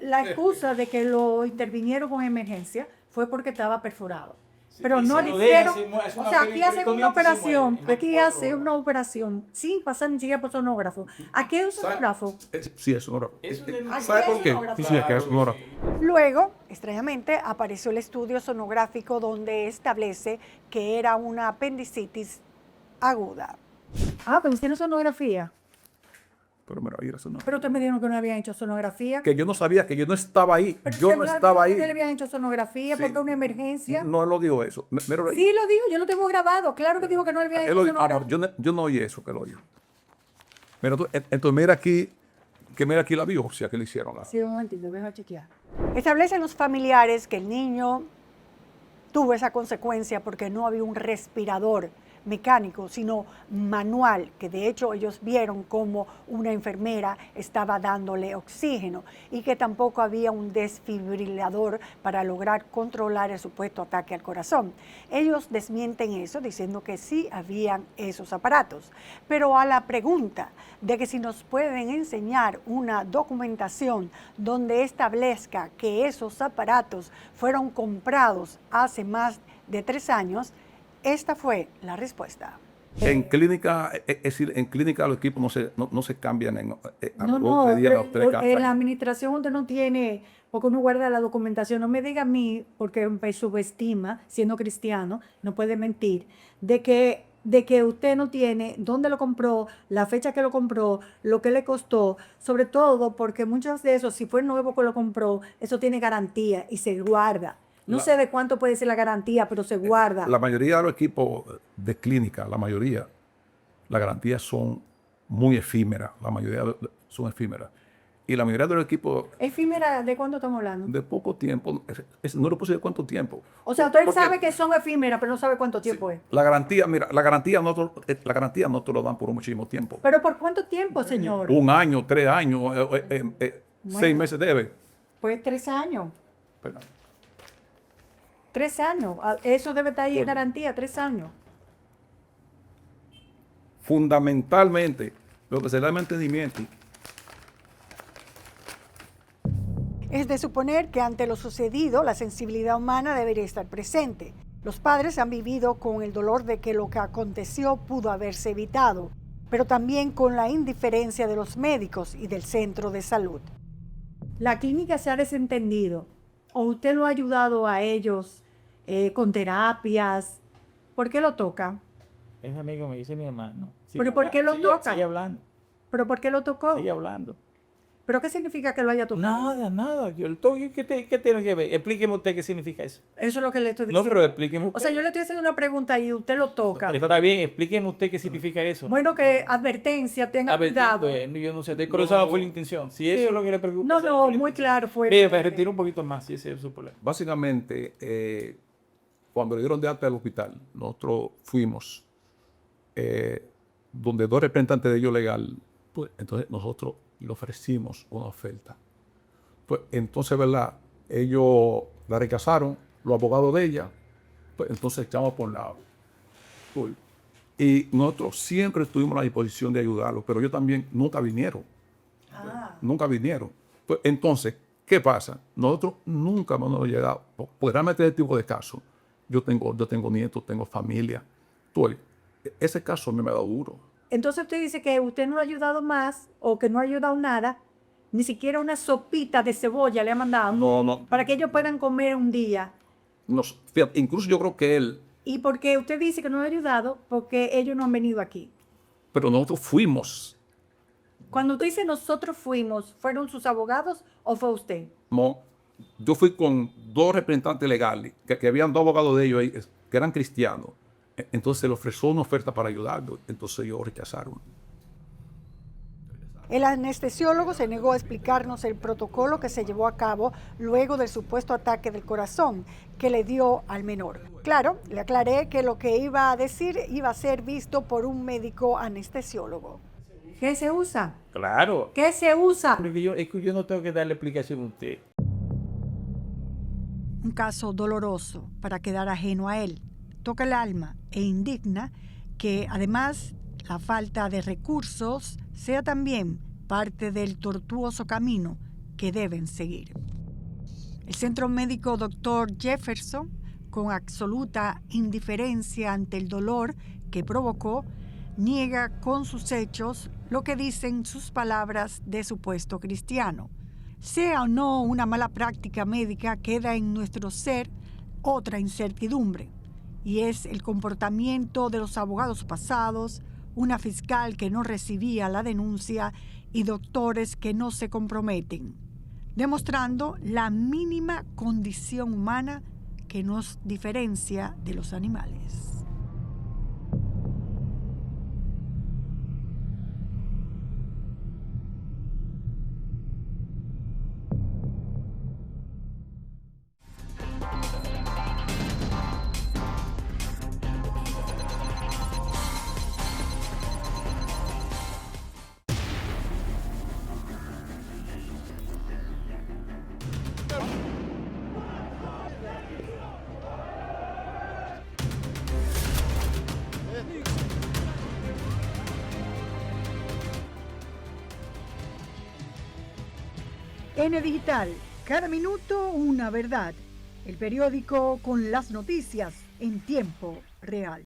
La excusa de que lo intervinieron con emergencia fue porque estaba perforado. Pero no le hicieron, o sea, aquí hacen una operación, sin pasar ni siquiera por sonógrafo. ¿Aquí es un sonógrafo?
Sí, es sonógrafo.
¿Sabe
¿Sabe por qué? Sí, es que es sonógrafo.
Luego, extrañamente, apareció el estudio sonográfico donde establece que era una apendicitis aguda.
Ah, pero usted no sonografía.
Pero mira, ahí era sonógrafo.
Pero usted me dijo que no habían hecho sonografía.
Que yo no sabía, que yo no estaba ahí.
Pero
Yo no estaba ahí.
¿Usted le habían hecho sonografía porque es una emergencia?
No lo digo eso. Míralo ahí.
Sí, lo dijo, yo lo tengo grabado. Claro que dijo que no le habían hecho sonografía.
No, yo no oí eso que lo oí. Mira, entonces mira aquí la biopsia que le hicieron.
Sí, un momentito, vengo a chequear.
Establecen los familiares que el niño tuvo esa consecuencia porque no había un respirador mecánico, sino manual, que de hecho ellos vieron como una enfermera estaba dándole oxígeno y que tampoco había un desfibrilador para lograr controlar el supuesto ataque al corazón. Ellos desmienten eso diciendo que sí habían esos aparatos, pero a la pregunta de que si nos pueden enseñar una documentación donde establezca que esos aparatos fueron comprados hace más de 3 años, esta fue la respuesta.
En clínica, es decir, en clínica los equipos no se cambian en
No,
de día a los 3
en la administración usted no tiene, porque uno guarda la documentación. No me diga a mí, porque me subestima, siendo cristiano, no puede mentir, de que usted no tiene dónde lo compró, la fecha que lo compró, lo que le costó, sobre todo porque muchos de esos, si fue nuevo que lo compró, eso tiene garantía y se guarda. No sé de cuánto puede ser la garantía, pero se guarda.
La mayoría de los equipos de clínica, las garantías son muy efímeras. La mayoría son efímeras. Y la mayoría de los equipos
¿Efímera de cuánto estamos hablando?
de poco tiempo, no le puse de cuánto tiempo.
O sea, usted sabe que son efímeras, pero no sabe cuánto tiempo es.
La garantía, mira, la garantía no te lo dan por muchísimo tiempo.
¿Pero por cuánto tiempo, señor?
1 año, 3 años, 6 meses debe.
Pues 3 años.
Pero,
3 años. Eso debe estar ahí en garantía, 3 años.
fundamentalmente, lo que se da el entendimiento.
Es de suponer que ante lo sucedido, la sensibilidad humana debería estar presente. Los padres han vivido con el dolor de que lo que aconteció pudo haberse evitado, pero también con la indiferencia de los médicos y del centro de salud.
La clínica se ha desentendido, o usted lo ha ayudado a ellos con terapias. ¿Por qué lo toca?
Es amigo, me dice mi hermano.
¿Pero por qué lo toca?
Sigue hablando.
¿Pero por qué lo tocó?
Sigue hablando.
¿Pero qué significa que lo haya tocado?
Nada. Yo el toque, ¿qué tiene que ver? Explíqueme usted qué significa eso.
Eso es lo que le estoy
No,
diciendo.
pero explíqueme usted.
O sea, yo le estoy haciendo una pregunta y usted lo toca.
Está bien, explíqueme usted qué significa eso.
Bueno, que advertencia, tenga cuidado.
Yo no sé, esa no fue la intención. Si eso es lo que le preocupa.
No, muy claro fue.
Mire, me retiro un poquito más, si ese es su problema.
Básicamente, cuando le dieron de alta al hospital, nosotros fuimos donde dos representantes de ellos legal, pues entonces nosotros le ofrecimos una oferta. Pues entonces, ¿verdad? Ellos la rechazaron, los abogados de ella, pues entonces echamos por un lado. Pues, y nosotros siempre estuvimos a la disposición de ayudarlos, pero ellos también nunca vinieron. Nunca vinieron. Pues entonces, ¿qué pasa? Nosotros nunca hemos llegado, porque realmente este tipo de casos, yo tengo nietos, tengo familia. Pues, ese caso a mí me ha dado duro.
Entonces usted dice que usted no ha ayudado más o que no ha ayudado nada, ni siquiera una sopita de cebolla le ha mandado.
No.
Para que ellos puedan comer un día.
Fíjate, incluso yo creo que él,
Y porque usted dice que no ha ayudado, porque ellos no han venido aquí.
pero nosotros fuimos.
Cuando usted dice nosotros fuimos, ¿fueron sus abogados o fue usted?
Yo fui con dos representantes legales, que habían dos abogados de ellos ahí, que eran cristianos. Entonces se le ofreció una oferta para ayudarlos, entonces ellos rechazaron.
El anestesiólogo se negó a explicarnos el protocolo que se llevó a cabo luego del supuesto ataque del corazón que le dio al menor. Claro, le aclaré que lo que iba a decir iba a ser visto por un médico anestesiólogo.
¿Qué se usa?
Claro.
¿Qué se usa?
Es que yo no tengo que darle explicación a usted.
Un caso doloroso para quedar ajeno a él. Toca el alma e indigna que además la falta de recursos sea también parte del tortuoso camino que deben seguir. El Centro Médico Dr. Jefferson, con absoluta indiferencia ante el dolor que provocó, niega con sus hechos lo que dicen sus palabras de supuesto cristiano. Sea o no una mala práctica médica, queda en nuestro ser otra incertidumbre, y es el comportamiento de los abogados pasados, una fiscal que no recibía la denuncia y doctores que no se comprometen, demostrando la mínima condición humana que nos diferencia de los animales. N Digital, cada minuto una verdad. El periódico con las noticias en tiempo real.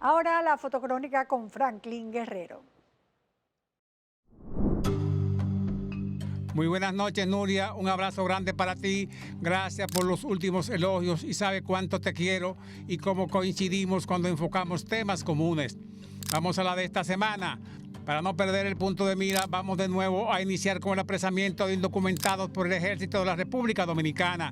Ahora la fotocrónica con Franklin Guerrero.
Muy buenas noches, Nuria. Un abrazo grande para ti. Gracias por los últimos elogios y sabe cuánto te quiero y cómo coincidimos cuando enfocamos temas comunes. Vamos a la de esta semana. Para no perder el punto de mira, vamos de nuevo a iniciar con el apresamiento de indocumentados por el Ejército de la República Dominicana.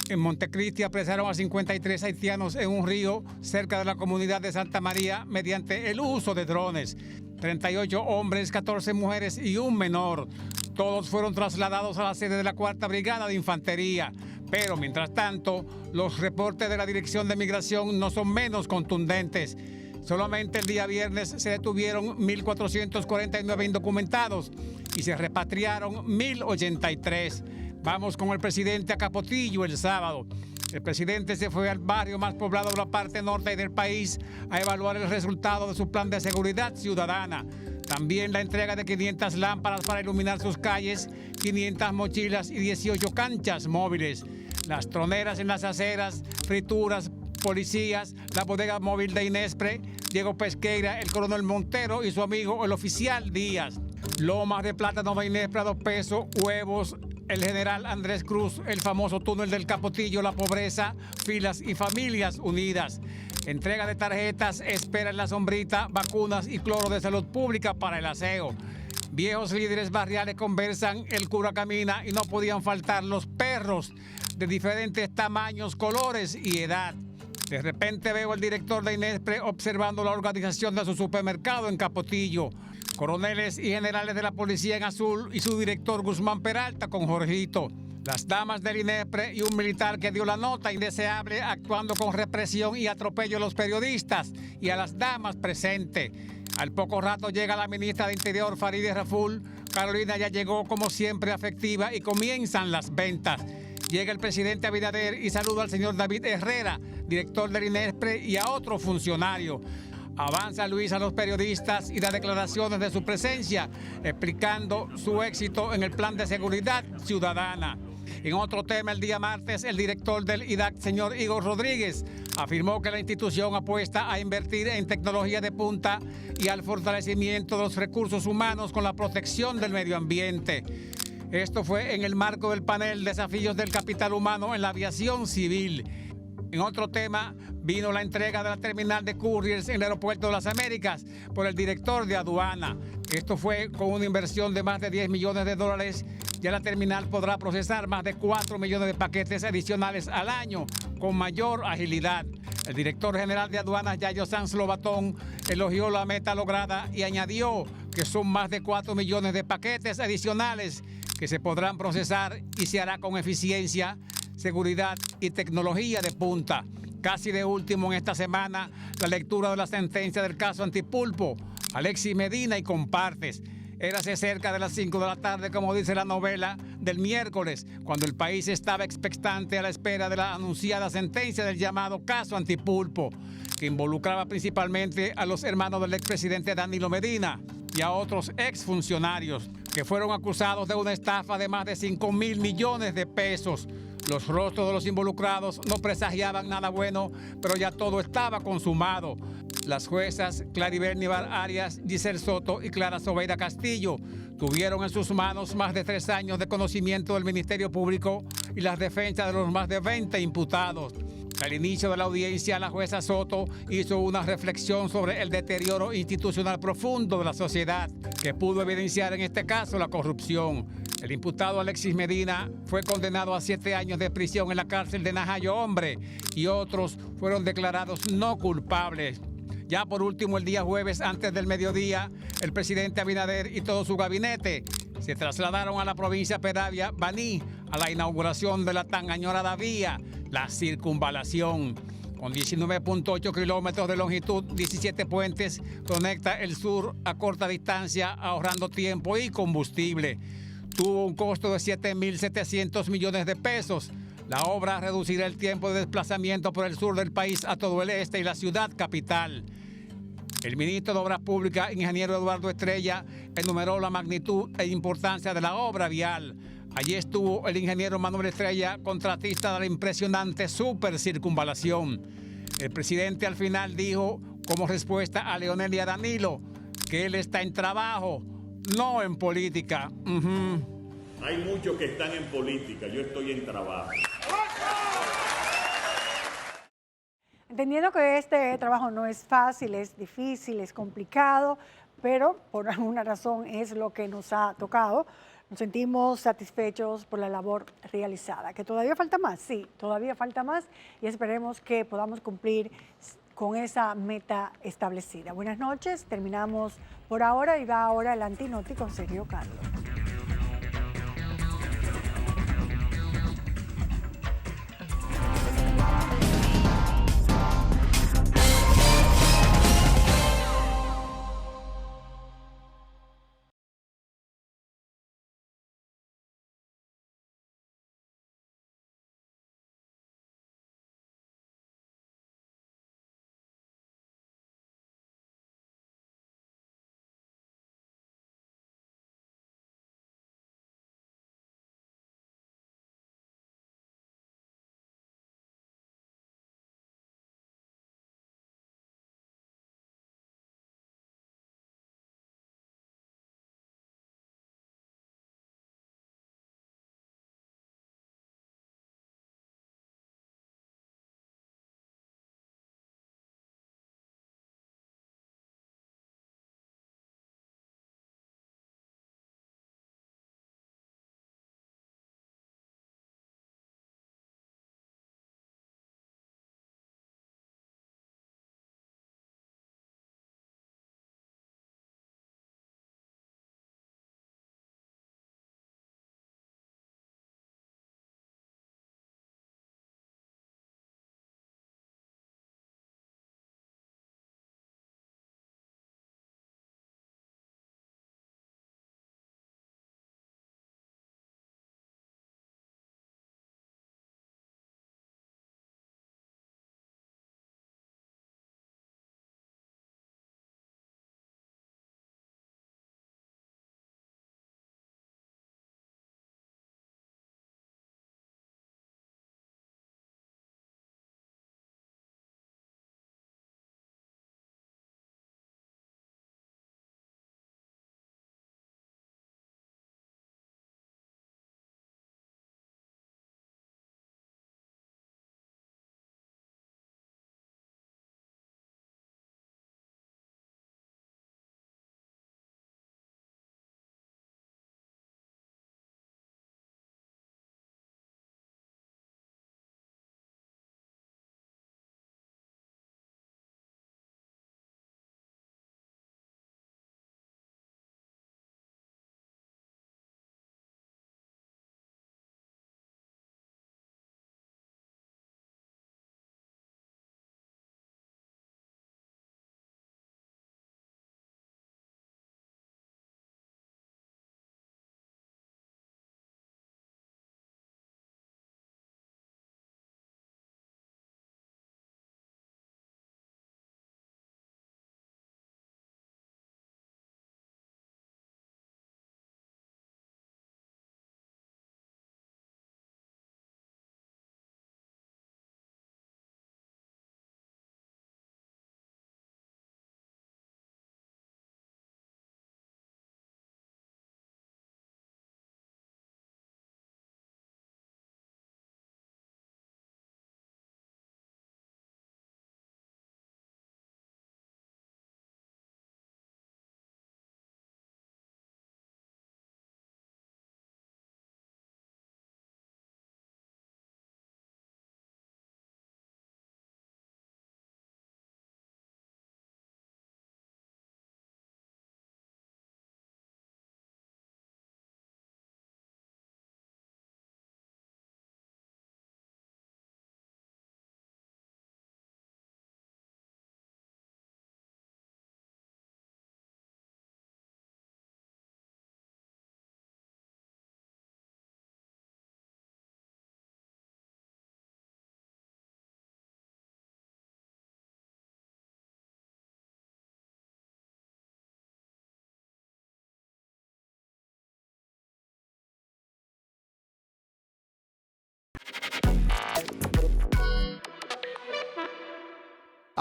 En Montecristi apresaron a 53 haitianos en un río cerca de la comunidad de Santa María mediante el uso de drones. 38 hombres, 14 mujeres y un menor. Todos fueron trasladados a la sede de la 4ª Brigada de Infantería. Pero, mientras tanto, los reportes de la Dirección de Migración no son menos contundentes. Solamente el día viernes se detuvieron 1.449 indocumentados y se repatriaron 1.083. Vamos con el presidente a Capotillo el sábado. El presidente se fue al barrio más poblado de la parte norte del país a evaluar el resultado de su plan de seguridad ciudadana. También la entrega de 500 lámparas para iluminar sus calles, 500 mochilas y 18 canchas móviles. Las troneras en las aceras, frituras, policías, la bodega móvil de Inespre, Diego Pesqueira, el coronel Montero y su amigo el oficial Díaz. Lomas de plátano de Inespre a 2 pesos, huevos, el general Andrés Cruz, el famoso túnel del Capotillo, la pobreza, filas y familias unidas. Entrega de tarjetas, espera en la sombrita, vacunas y cloro de salud pública para el aseo. Viejos líderes barriales conversan, el cura camina y no podían faltar los perros de diferentes tamaños, colores y edad. De repente veo al director de Inespre observando la organización de su supermercado en Capotillo. Coroneles y generales de la policía en azul y su director Guzmán Peralta con Jorgito. Las damas del Inespre y un militar que dio la nota indeseable actuando con represión y atropello a los periodistas y a las damas presentes. Al poco rato llega la ministra de Interior Farideh Raful. Carolina ya llegó como siempre afectiva y comienzan las ventas. Llega el presidente Abinader y saluda al señor David Herrera, director del Inespre, y a otro funcionario. Avanza Luis a los periodistas y da declaraciones de su presencia, explicando su éxito en el plan de seguridad ciudadana. En otro tema, el día martes, el director del IDAC, señor Igor Rodríguez, afirmó que la institución apuesta a invertir en tecnología de punta y al fortalecimiento de los recursos humanos con la protección del medio ambiente. Esto fue en el marco del panel Desafíos del Capital Humano en la Aviación Civil. En otro tema, vino la entrega de la terminal de couriers en el Aeropuerto de las Américas por el director de aduana. Esto fue con una inversión de más de $10 millones. Ya la terminal podrá procesar más de 4 millones de paquetes adicionales al año con mayor agilidad. El director general de aduanas, Yayo Sanz Lobatón, elogió la meta lograda y añadió que son más de 4 millones de paquetes adicionales que se podrán procesar y se hará con eficiencia, seguridad y tecnología de punta. Casi de último en esta semana, la lectura de la sentencia del caso Antipulpo, Alexis Medina y compartes. Érase cerca de las 5 de la tarde, como dice la novela, del miércoles, cuando el país estaba expectante a la espera de la anunciada sentencia del llamado caso Antipulpo, que involucraba principalmente a los hermanos del expresidente Danilo Medina y a otros exfuncionarios que fueron acusados de una estafa de más de 5.000 millones de pesos. Los rostros de los involucrados no presagiaban nada bueno, pero ya todo estaba consumado. Las juezas Claribel Nivar Arias, Giselle Soto y Clara Sobeida Castillo tuvieron en sus manos más de 3 años de conocimiento del Ministerio Público y las defensas de los más de 20 imputados. Al inicio de la audiencia, la jueza Soto hizo una reflexión sobre el deterioro institucional profundo de la sociedad, que pudo evidenciar en este caso la corrupción. El imputado Alexis Medina fue condenado a 7 años de prisión en la cárcel de Najayo Hombre y otros fueron declarados no culpables. Ya por último, el día jueves, antes del mediodía, el presidente Abinader y todo su gabinete se trasladaron a la provincia Peravia, Baní, a la inauguración de la tan añorada vía, la circunvalación. Con 19.8 kilómetros de longitud, 17 puentes, conecta el sur a corta distancia, ahorrando tiempo y combustible. Tuvo un costo de 7.700 millones de pesos. La obra reducirá el tiempo de desplazamiento por el sur del país a todo el este y la ciudad capital. El ministro de Obras Públicas, ingeniero Eduardo Estrella, enumeró la magnitud e importancia de la obra vial. Allí estuvo el ingeniero Manuel Estrella, contratista de la impresionante super circunvalación. El presidente al final dijo como respuesta a Leonel y a Danilo, que él está en trabajo, no en política.
Hay muchos que están en política, yo estoy en trabajo.
Entendiendo que este trabajo no es fácil, es difícil, es complicado, pero por alguna razón es lo que nos ha tocado. Nos sentimos satisfechos por la labor realizada. ¿Que todavía falta más? Sí, todavía falta más y esperemos que podamos cumplir con esa meta establecida. Buenas noches, terminamos por ahora y va ahora el Antinoti con Sergio Carlos.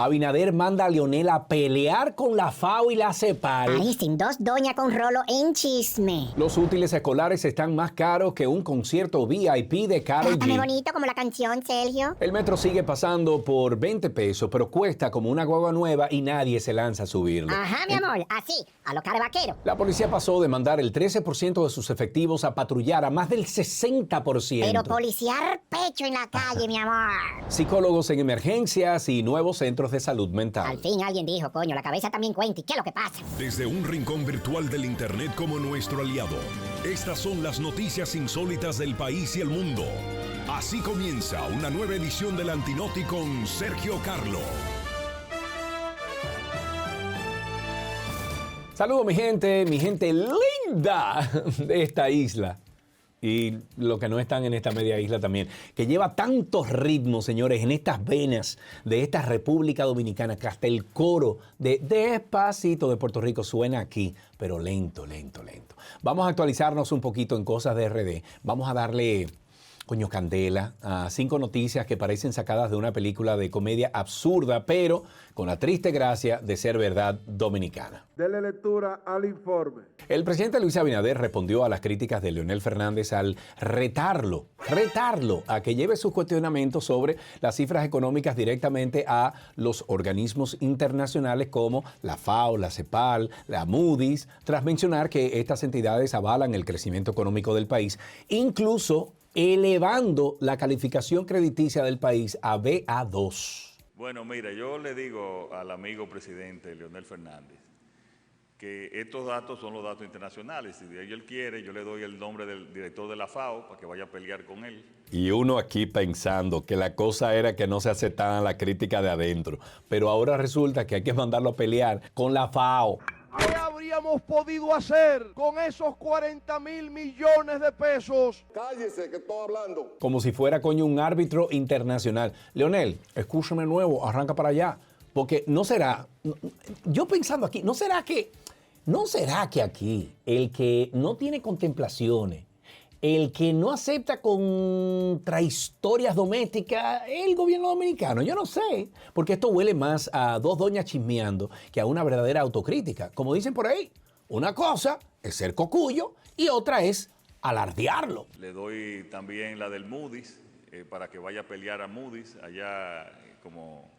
Abinader manda a Leonel a pelear con la FAO y la CEPAL.
Ahí sin dos doña con rolo en chisme.
Los útiles escolares están más caros que un concierto VIP de Karol
Trátame
G.
bonito como la canción, Sergio.
El metro sigue pasando por 20 pesos, pero cuesta como una guagua nueva y nadie se lanza a subirlo.
Ajá, mi amor, así, a lo cara vaquero.
La policía pasó de mandar el 13% de sus efectivos a patrullar a más del 60%.
Pero policiar pecho en la calle, mi amor.
Psicólogos en emergencias y nuevos centros de salud mental.
Al fin alguien dijo, coño, la cabeza también cuenta. ¿Y qué es lo que pasa?
Desde un rincón virtual del Internet como nuestro aliado, estas son las noticias insólitas del país y el mundo. Así comienza una nueva edición del Antinoti con Sergio Carlo.
Saludos mi gente linda de esta isla. Y los que no están en esta media isla también, que lleva tantos ritmos, señores, en estas venas de esta República Dominicana, que hasta el coro de Despacito de Puerto Rico suena aquí, pero lento, lento, lento. Vamos a actualizarnos un poquito en cosas de RD. Vamos a darle, coño, candela a 5 noticias que parecen sacadas de una película de comedia absurda, pero con la triste gracia de ser verdad dominicana.
Dele lectura al informe.
El presidente Luis Abinader respondió a las críticas de Leonel Fernández al retarlo a que lleve sus cuestionamientos sobre las cifras económicas directamente a los organismos internacionales como la FAO, la CEPAL, la Moody's, tras mencionar que estas entidades avalan el crecimiento económico del país, incluso elevando la calificación crediticia del país a BA2.
Bueno, mira, yo le digo al amigo presidente Leonel Fernández que estos datos son los datos internacionales. Si él quiere, yo le doy el nombre del director de la FAO para que vaya a pelear con él.
Y uno aquí pensando que la cosa era que no se aceptaban la crítica de adentro, pero ahora resulta que hay que mandarlo a pelear con la FAO.
¿Qué habríamos podido hacer con esos 40.000 millones de pesos? Cállese, que estoy hablando.
Como si fuera, coño, un árbitro internacional. Leonel, escúchame nuevo, arranca para allá. Porque no será, yo pensando aquí, ¿no será que aquí el que no tiene contemplaciones, el que no acepta contrahistorias domésticas es el gobierno dominicano? Yo no sé, porque esto huele más a dos doñas chismeando que a una verdadera autocrítica. Como dicen por ahí, una cosa es ser cocuyo y otra es alardearlo.
Le doy también la del Moody's para que vaya a pelear a Moody's allá como...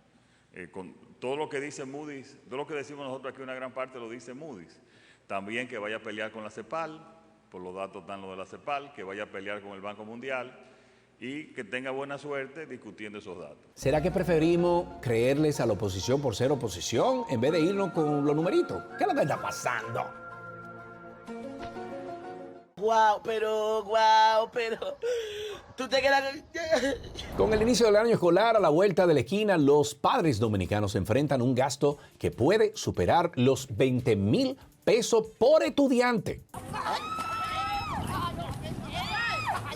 con todo lo que dice Moody's, todo lo que decimos nosotros aquí, una gran parte lo dice Moody's. También que vaya a pelear con la CEPAL, por los datos están los de la CEPAL, que vaya a pelear con el Banco Mundial y que tenga buena suerte discutiendo esos datos.
¿Será que preferimos creerles a la oposición por ser oposición en vez de irnos con los numeritos? ¿Qué es lo que está pasando?
Guau, pero... ¿Tú te quedas...?
Con el inicio del año escolar a la vuelta de la esquina, los padres dominicanos enfrentan un gasto que puede superar los 20,000 pesos por estudiante.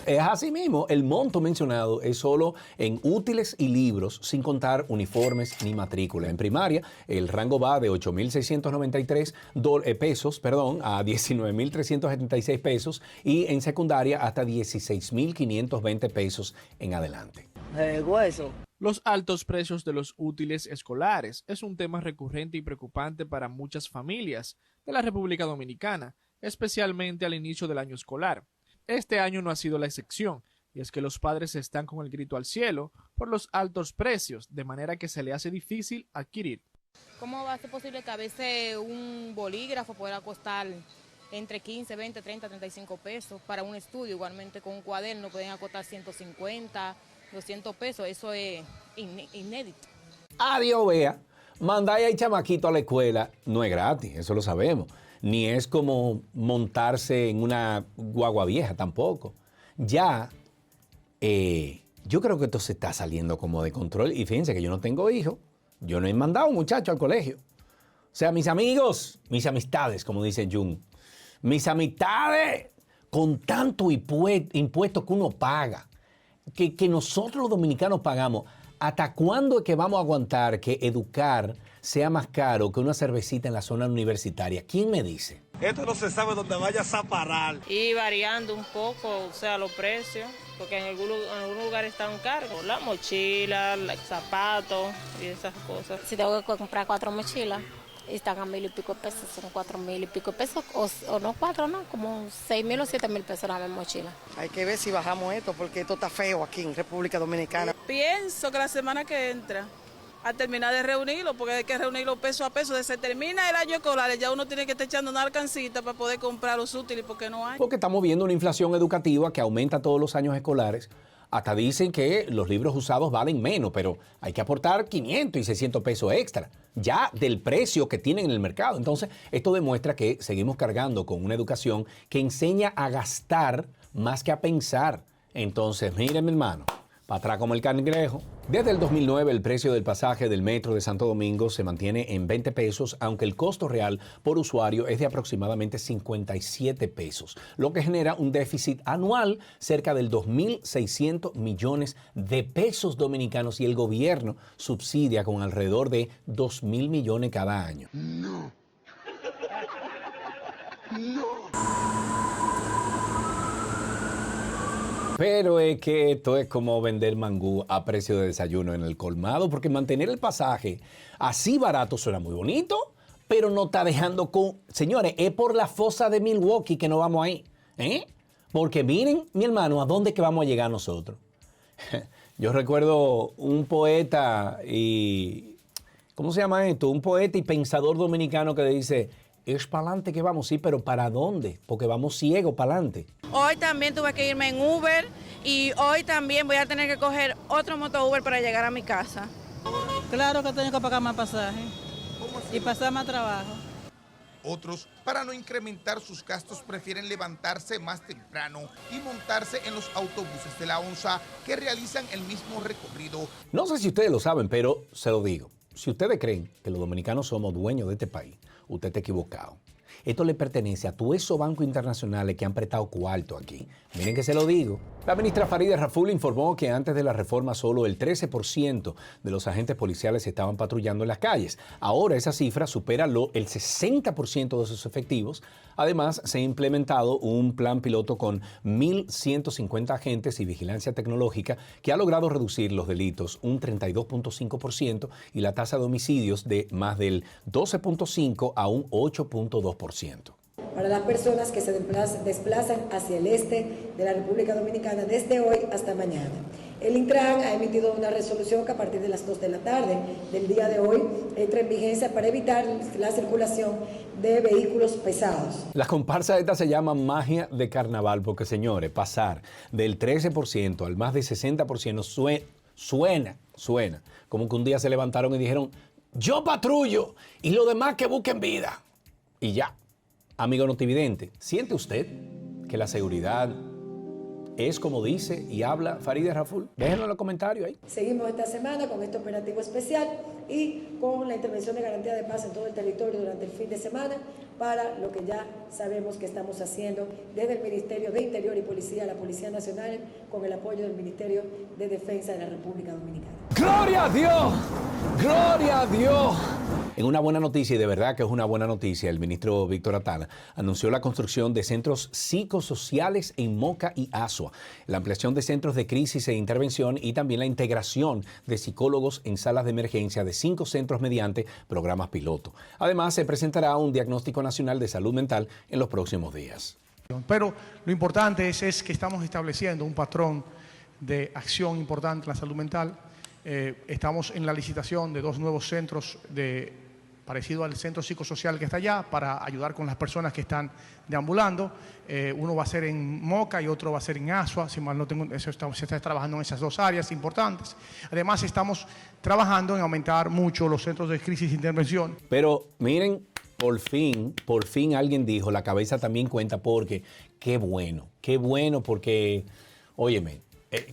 Es así mismo, el monto mencionado es solo en útiles y libros, sin contar uniformes ni matrícula. En primaria, el rango va de 8.693 pesos a 19.376 pesos y en secundaria hasta 16.520 pesos en adelante.
Hueso. Los altos precios de los útiles escolares es un tema recurrente y preocupante para muchas familias de la República Dominicana, especialmente al inicio del año escolar. Este año no ha sido la excepción, y es que los padres están con el grito al cielo por los altos precios, de manera que se le hace difícil adquirir.
¿Cómo va a ser posible que a veces un bolígrafo pueda costar entre 15, 20, 30, 35 pesos para un estudio? Igualmente con un cuaderno pueden costar 150, 200 pesos, eso es inédito.
Adiós, vea. Mandar a chamaquito a la escuela no es gratis, eso lo sabemos. Ni es como montarse en una guagua vieja tampoco. Ya, yo creo que esto se está saliendo como de control. Y fíjense que yo no tengo hijos. Yo no he mandado a un muchacho al colegio. O sea, mis amigos, mis amistades, como dice Jung. Mis amistades, con tanto impuesto que uno paga, que nosotros los dominicanos pagamos. ¿Hasta cuándo es que vamos a aguantar que educar sea más caro que una cervecita en la zona universitaria? ¿Quién me dice?
Esto no se sabe dónde vayas a parar.
Y variando un poco, o sea, los precios. porque en algún lugar están caros. La mochila, los zapatos y esas cosas.
Si tengo que comprar 4 mochilas y están a 1,000 y pico de pesos, son 4,000 y pico de pesos, o no 4, no, como 6,000 o 7,000 pesos la mochila.
Hay que ver si bajamos esto, porque esto está feo aquí en República Dominicana.
Pienso que la semana que entra, a terminar de reunirlo, porque hay que reunirlo peso a peso. Se termina el año escolar, ya uno tiene que estar echando una alcancita para poder comprar los útiles, porque no hay.
Porque estamos viendo una inflación educativa que aumenta todos los años escolares. Hasta dicen que los libros usados valen menos, pero hay que aportar 500 y 600 pesos extra, ya del precio que tienen en el mercado. Entonces, esto demuestra que seguimos cargando con una educación que enseña a gastar más que a pensar. Entonces, miren, mi hermano, para atrás como el cangrejo. Desde el 2009, el precio del pasaje del metro de Santo Domingo se mantiene en 20 pesos, aunque el costo real por usuario es de aproximadamente 57 pesos, lo que genera un déficit anual cerca del 2.600 millones de pesos dominicanos, y el gobierno subsidia con alrededor de 2.000 millones cada año.
No.
Pero es que esto es como vender mangú a precio de desayuno en el colmado, porque mantener el pasaje así barato suena muy bonito, pero no está dejando con... Señores, es por la fosa de Milwaukee que no vamos ahí, ¿eh? Porque miren, mi hermano, ¿a dónde que vamos a llegar nosotros? Yo recuerdo un poeta y... ¿Cómo se llama esto? Un poeta y pensador dominicano que dice... Es para adelante que vamos, sí, pero ¿para dónde? Porque vamos ciegos para adelante.
Hoy también tuve que irme en Uber y hoy también voy a tener que coger otro moto Uber para llegar a mi casa. Claro que tengo que pagar más pasaje y pasar más trabajo.
Otros, para no incrementar sus gastos, prefieren levantarse más temprano y montarse en los autobuses de la ONSA que realizan el mismo recorrido.
No sé si ustedes lo saben, pero se lo digo. Si ustedes creen que los dominicanos somos dueños de este país, usted está equivocado. Esto le pertenece a todos esos bancos internacionales que han prestado cuarto aquí. Miren que se lo digo. La ministra Farideh Raful informó que antes de la reforma solo el 13% de los agentes policiales estaban patrullando en las calles. Ahora esa cifra supera el 60% de sus efectivos. Además, se ha implementado un plan piloto con 1.150 agentes y vigilancia tecnológica que ha logrado reducir los delitos un 32.5% y la tasa de homicidios de más del 12.5% a un 8.2%.
Para las personas que se desplazan hacia el este de la República Dominicana desde hoy hasta mañana. El Intran ha emitido una resolución que a partir de las 2 de la tarde del día de hoy entra en vigencia para evitar la circulación de vehículos pesados.
Las comparsas estas se llaman magia de carnaval porque, señores, pasar del 13% al más de 60% suena como que un día se levantaron y dijeron, yo patrullo y los demás que busquen vida. Y ya. Amigo notividente, ¿siente usted que la seguridad es como dice y habla Farideh Raful? Déjenlo en los comentarios ahí.
Seguimos esta semana con este operativo especial y con la intervención de garantía de paz en todo el territorio durante el fin de semana para lo que ya sabemos que estamos haciendo desde el Ministerio de Interior y Policía, la Policía Nacional, con el apoyo del Ministerio de Defensa de la República Dominicana.
¡Gloria a Dios! ¡Gloria a Dios! En una buena noticia, y de verdad que es una buena noticia, el ministro Víctor Atala anunció la construcción de centros psicosociales en Moca y Asua, la ampliación de centros de crisis e intervención y también la integración de psicólogos en salas de emergencia de 5 centros mediante programas piloto. Además, se presentará un diagnóstico nacional de salud mental en los próximos días.
Pero lo importante es que estamos estableciendo un patrón de acción importante en la salud mental. Estamos en la licitación de 2 nuevos centros parecido al centro psicosocial que está allá, para ayudar con las personas que están deambulando. Uno va a ser en Moca y otro va a ser en Asua, si mal no tengo, se está trabajando en esas 2 áreas importantes. Además, estamos trabajando en aumentar mucho los centros de crisis e intervención.
Pero miren, por fin alguien dijo, la cabeza también cuenta, porque qué bueno porque, óyeme,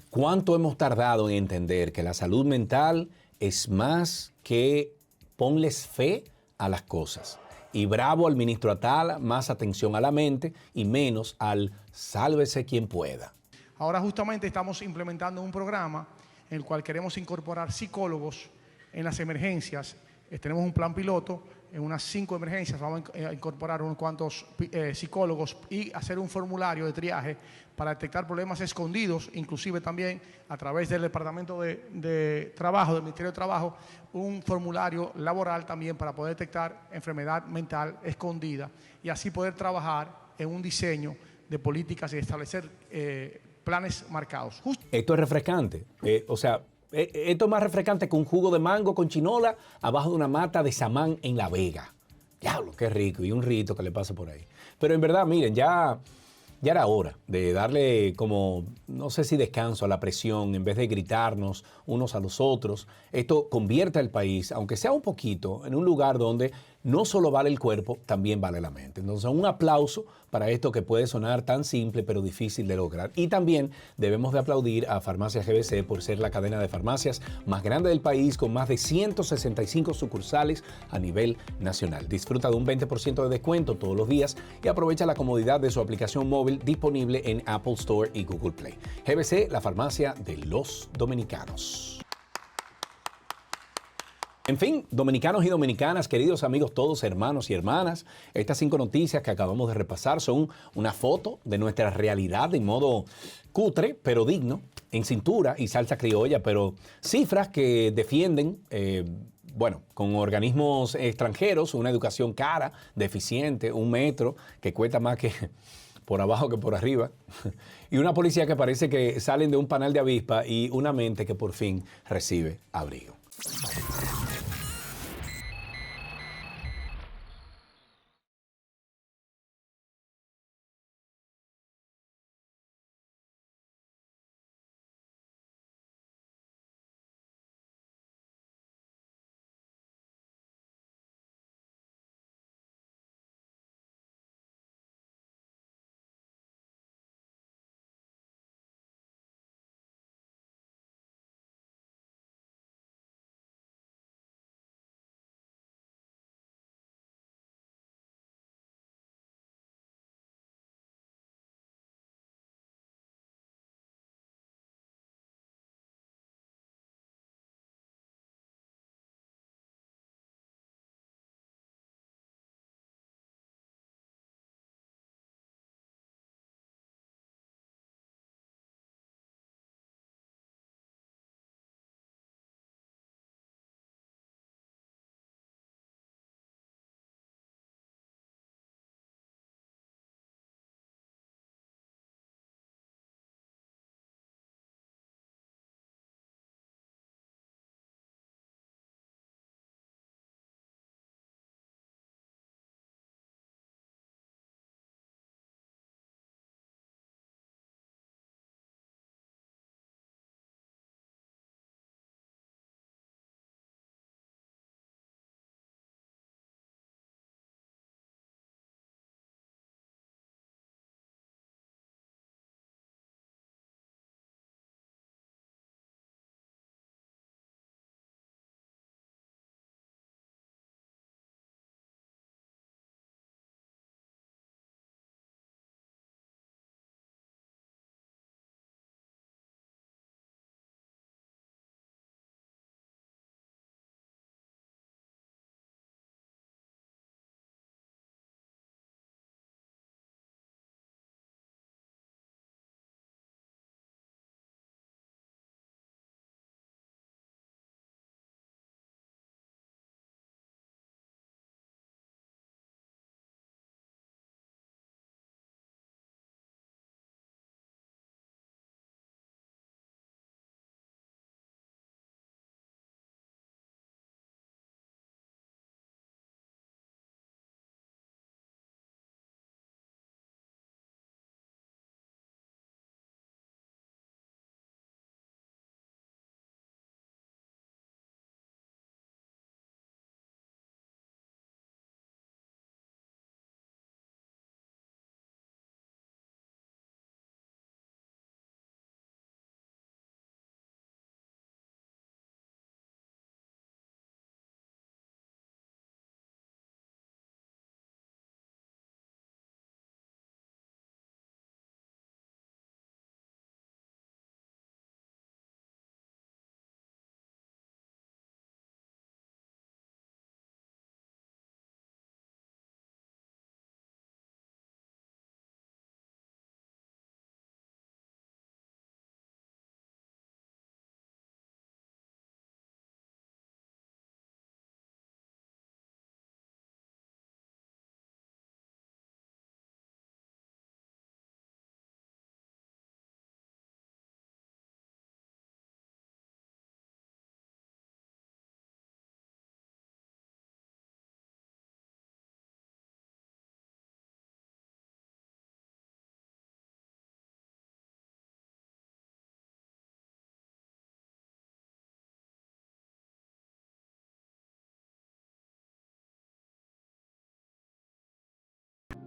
¿cuánto hemos tardado en entender que la salud mental es más que ponles fe a las cosas? Y bravo al ministro Atala, más atención a la mente y menos al sálvese quien pueda.
Ahora justamente estamos implementando un programa en el cual queremos incorporar psicólogos en las emergencias. Tenemos un plan piloto en unas 5 emergencias, vamos a incorporar unos cuantos psicólogos y hacer un formulario de triaje para detectar problemas escondidos, inclusive también a través del Departamento de Trabajo, del Ministerio de Trabajo, un formulario laboral también para poder detectar enfermedad mental escondida y así poder trabajar en un diseño de políticas y establecer planes marcados.
Esto es refrescante, esto es más refrescante que un jugo de mango con chinola abajo de una mata de samán en La Vega. Diablo, qué rico, y un rito que le pasa por ahí. Pero en verdad, miren, ya era hora de darle como, no sé si descanso a la presión, en vez de gritarnos unos a los otros. Esto convierte al país, aunque sea un poquito, en un lugar donde no solo vale el cuerpo, también vale la mente. Entonces, un aplauso para esto que puede sonar tan simple pero difícil de lograr. Y también debemos de aplaudir a Farmacias GBC por ser la cadena de farmacias más grande del país, con más de 165 sucursales a nivel nacional. Disfruta de un 20% de descuento todos los días y aprovecha la comodidad de su aplicación móvil disponible en Apple Store y Google Play. GBC, la farmacia de los dominicanos. En fin, dominicanos y dominicanas, queridos amigos todos, hermanos y hermanas, estas 5 noticias que acabamos de repasar son una foto de nuestra realidad de modo cutre, pero digno, en cintura y salsa criolla, pero cifras que defienden, con organismos extranjeros, una educación cara, deficiente, un metro que cuesta más que por abajo que por arriba, y una policía que parece que salen de un panal de avispa y una mente que por fin recibe abrigo.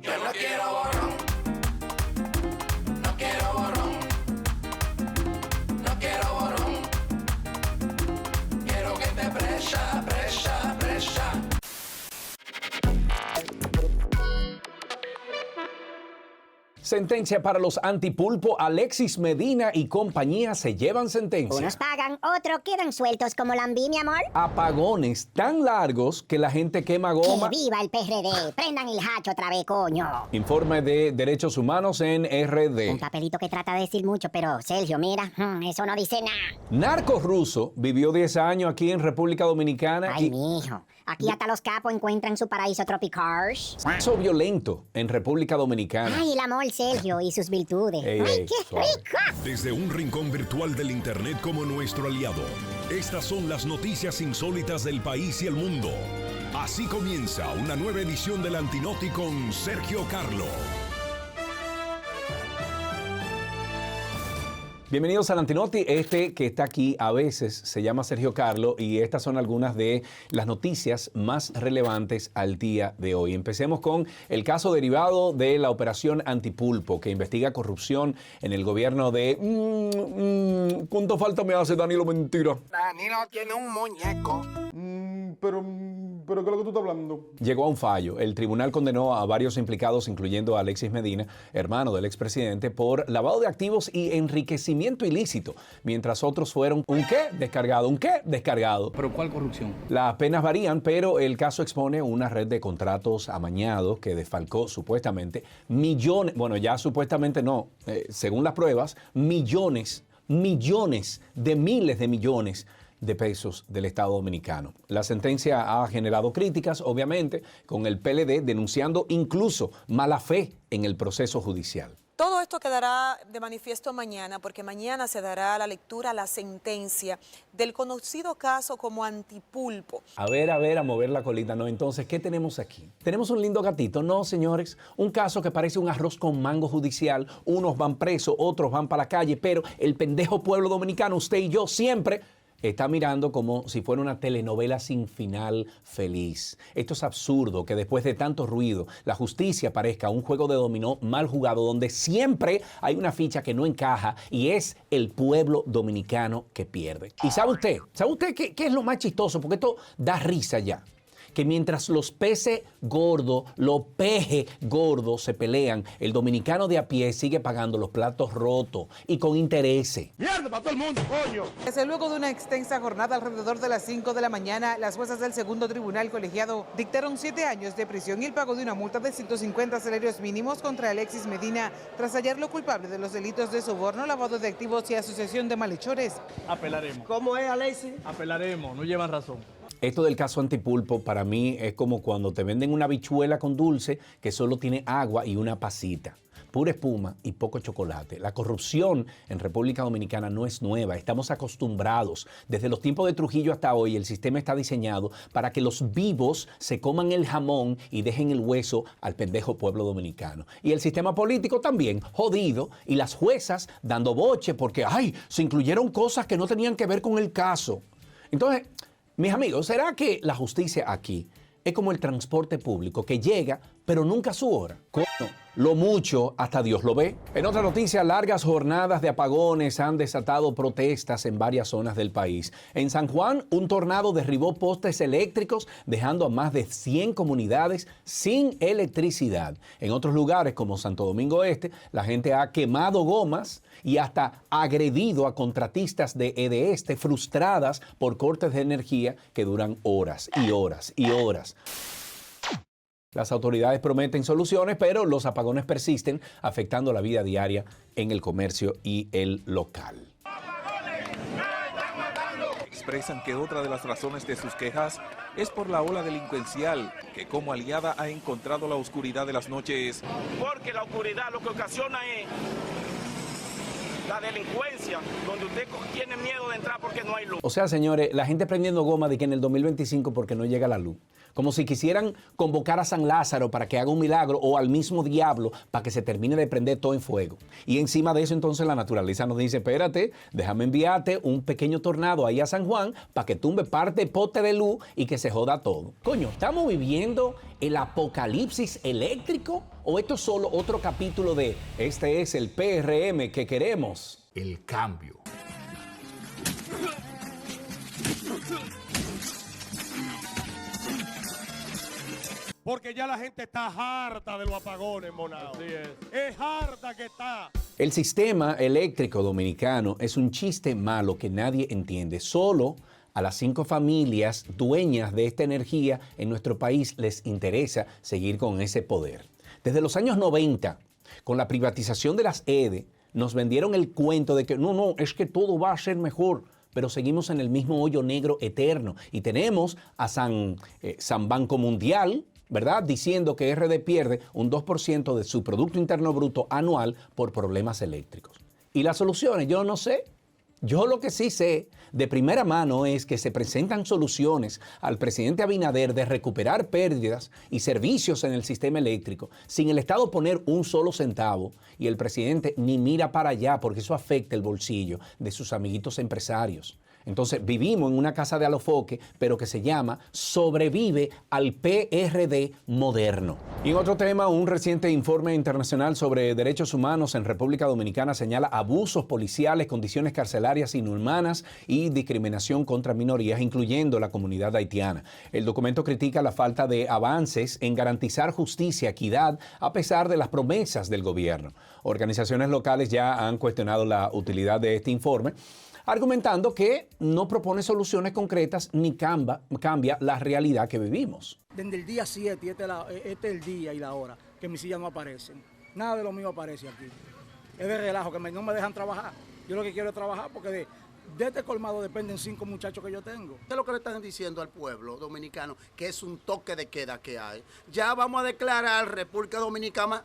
Yo no quiero borrón. No quiero borrón. No quiero borrón. Quiero que te presa, presa, presa.
Sentencia para los antipulpo. Alexis Medina y compañía se llevan sentencia.
Unos pagan, otros quedan sueltos como lambí, mi amor.
Apagones tan largos que la gente quema goma.
¡Que viva el PRD! ¡Prendan el hacho otra vez, coño!
Informe de Derechos Humanos en RD.
Un papelito que trata de decir mucho, pero Sergio, mira, eso no dice nada.
Narco ruso vivió 10 años aquí en República Dominicana.
Ay, mijo, aquí hasta los capos encuentran su paraíso tropical.
Sexo violento en República Dominicana.
Ay, el amor, Sergio, y sus virtudes.
Ey,
¡Ay,
ey,
qué
suave.
rico!
Desde un rincón virtual del Internet como nuestro aliado, estas son las noticias insólitas del país y el mundo. Así comienza una nueva edición del Antinoti con Sergio Carlo.
Bienvenidos al Antinoti. Este que está aquí a veces se llama Sergio Carlo y estas son algunas de las noticias más relevantes al día de hoy. Empecemos con el caso derivado de la operación Antipulpo que investiga corrupción en el gobierno de... ¿Cuánto falta me hace Danilo Mentira?
Danilo tiene un muñeco.
Pero ¿qué es lo que tú estás hablando?
Llegó a un fallo. El tribunal condenó a varios implicados, incluyendo a Alexis Medina, hermano del expresidente, por lavado de activos y enriquecimiento ilícito, mientras otros fueron ¿un qué? Descargado, ¿un qué? Descargado.
¿Pero cuál corrupción?
Las penas varían, pero el caso expone una red de contratos amañados que desfalcó supuestamente millones, bueno, ya supuestamente no, según las pruebas, millones de miles de millones de pesos del Estado Dominicano. La sentencia ha generado críticas, obviamente, con el PLD denunciando incluso mala fe en el proceso judicial.
Todo esto quedará de manifiesto mañana, porque mañana se dará la lectura a la sentencia del conocido caso como Antipulpo.
A ver, a mover la colita, ¿no? Entonces, ¿qué tenemos aquí? ¿Tenemos un lindo gatito? No, señores. Un caso que parece un arroz con mango judicial. Unos van presos, otros van para la calle, pero el pendejo pueblo dominicano, usted y yo, siempre está mirando como si fuera una telenovela sin final feliz. Esto es absurdo, que después de tanto ruido, la justicia parezca un juego de dominó mal jugado, donde siempre hay una ficha que no encaja y es el pueblo dominicano que pierde. ¿Y sabe usted qué es lo más chistoso? Porque esto da risa ya. Que mientras los peces gordos, los pejes gordos se pelean, el dominicano de a pie sigue pagando los platos rotos y con intereses.
¡Mierda para todo el mundo, coño!
Desde luego de una extensa jornada alrededor de las 5 de la mañana, las juezas del segundo tribunal colegiado dictaron 7 años de prisión y el pago de una multa de 150 salarios mínimos contra Alexis Medina tras hallarlo culpable de los delitos de soborno, lavado de activos y asociación de malhechores.
Apelaremos.
¿Cómo es, Alexis?
Apelaremos, no llevan razón.
Esto del caso Antipulpo para mí es como cuando te venden una habichuela con dulce que solo tiene agua y una pasita. Pura espuma y poco chocolate. La corrupción en República Dominicana no es nueva, estamos acostumbrados. Desde los tiempos de Trujillo hasta hoy el sistema está diseñado para que los vivos se coman el jamón y dejen el hueso al pendejo pueblo dominicano. Y el sistema político también, jodido, y las juezas dando boche porque, se incluyeron cosas que no tenían que ver con el caso. Entonces, mis amigos, ¿será que la justicia aquí es como el transporte público que llega, pero nunca a su hora? Coño, lo mucho hasta Dios lo ve. En otra noticia, largas jornadas de apagones han desatado protestas en varias zonas del país. En San Juan, un tornado derribó postes eléctricos, dejando a más de 100 comunidades sin electricidad. En otros lugares, como Santo Domingo Este, la gente ha quemado gomas y hasta agredido a contratistas de EDESTE frustradas por cortes de energía que duran horas y horas y horas. Las autoridades prometen soluciones, pero los apagones persisten, afectando la vida diaria en el comercio y el local.
Expresan que otra de las razones de sus quejas es por la ola delincuencial, que como aliada ha encontrado la oscuridad de las noches.
Porque la oscuridad lo que ocasiona es la delincuencia, donde usted tiene miedo de entrar porque no hay luz.
O sea, señores, la gente prendiendo goma de que en el 2025 porque no llega la luz. Como si quisieran convocar a San Lázaro para que haga un milagro o al mismo diablo para que se termine de prender todo en fuego. Y encima de eso entonces la naturaleza nos dice, espérate, déjame enviarte un pequeño tornado ahí a San Juan para que tumbe parte de pote de luz y que se joda todo. Coño, ¿estamos viviendo el apocalipsis eléctrico? ¿O esto es solo otro capítulo de este es el PRM que queremos?
El cambio.
Porque ya la gente está harta de los apagones, Monao. Es harta que está.
El sistema eléctrico dominicano es un chiste malo que nadie entiende. Solo a las 5 familias dueñas de esta energía en nuestro país les interesa seguir con ese poder. Desde los años 90, con la privatización de las EDE, nos vendieron el cuento de que no, es que todo va a ser mejor, pero seguimos en el mismo hoyo negro eterno. Y tenemos a San Banco Mundial, ¿verdad?, diciendo que RD pierde un 2% de su Producto Interno Bruto anual por problemas eléctricos. ¿Y las soluciones? Yo no sé. Yo lo que sí sé de primera mano es que se presentan soluciones al presidente Abinader de recuperar pérdidas y servicios en el sistema eléctrico sin el Estado poner un solo centavo, y el presidente ni mira para allá porque eso afecta el bolsillo de sus amiguitos empresarios. Entonces vivimos en una casa de alofoque, pero que se llama Sobrevive al PRD moderno. Y en otro tema, un reciente informe internacional sobre derechos humanos en República Dominicana señala abusos policiales, condiciones carcelarias inhumanas y discriminación contra minorías, incluyendo la comunidad haitiana. El documento critica la falta de avances en garantizar justicia, equidad, a pesar de las promesas del gobierno. Organizaciones locales ya han cuestionado la utilidad de este informe, argumentando que no propone soluciones concretas ni cambia la realidad que vivimos.
Desde el día 7, este es el día y la hora, que mis sillas no aparecen. Nada de lo mío aparece aquí. Es de relajo, que no me dejan trabajar. Yo lo que quiero es trabajar porque de este colmado dependen 5 muchachos que yo tengo.
¿Qué es lo que le están diciendo al pueblo dominicano? Que es un toque de queda que hay. Ya vamos a declarar República Dominicana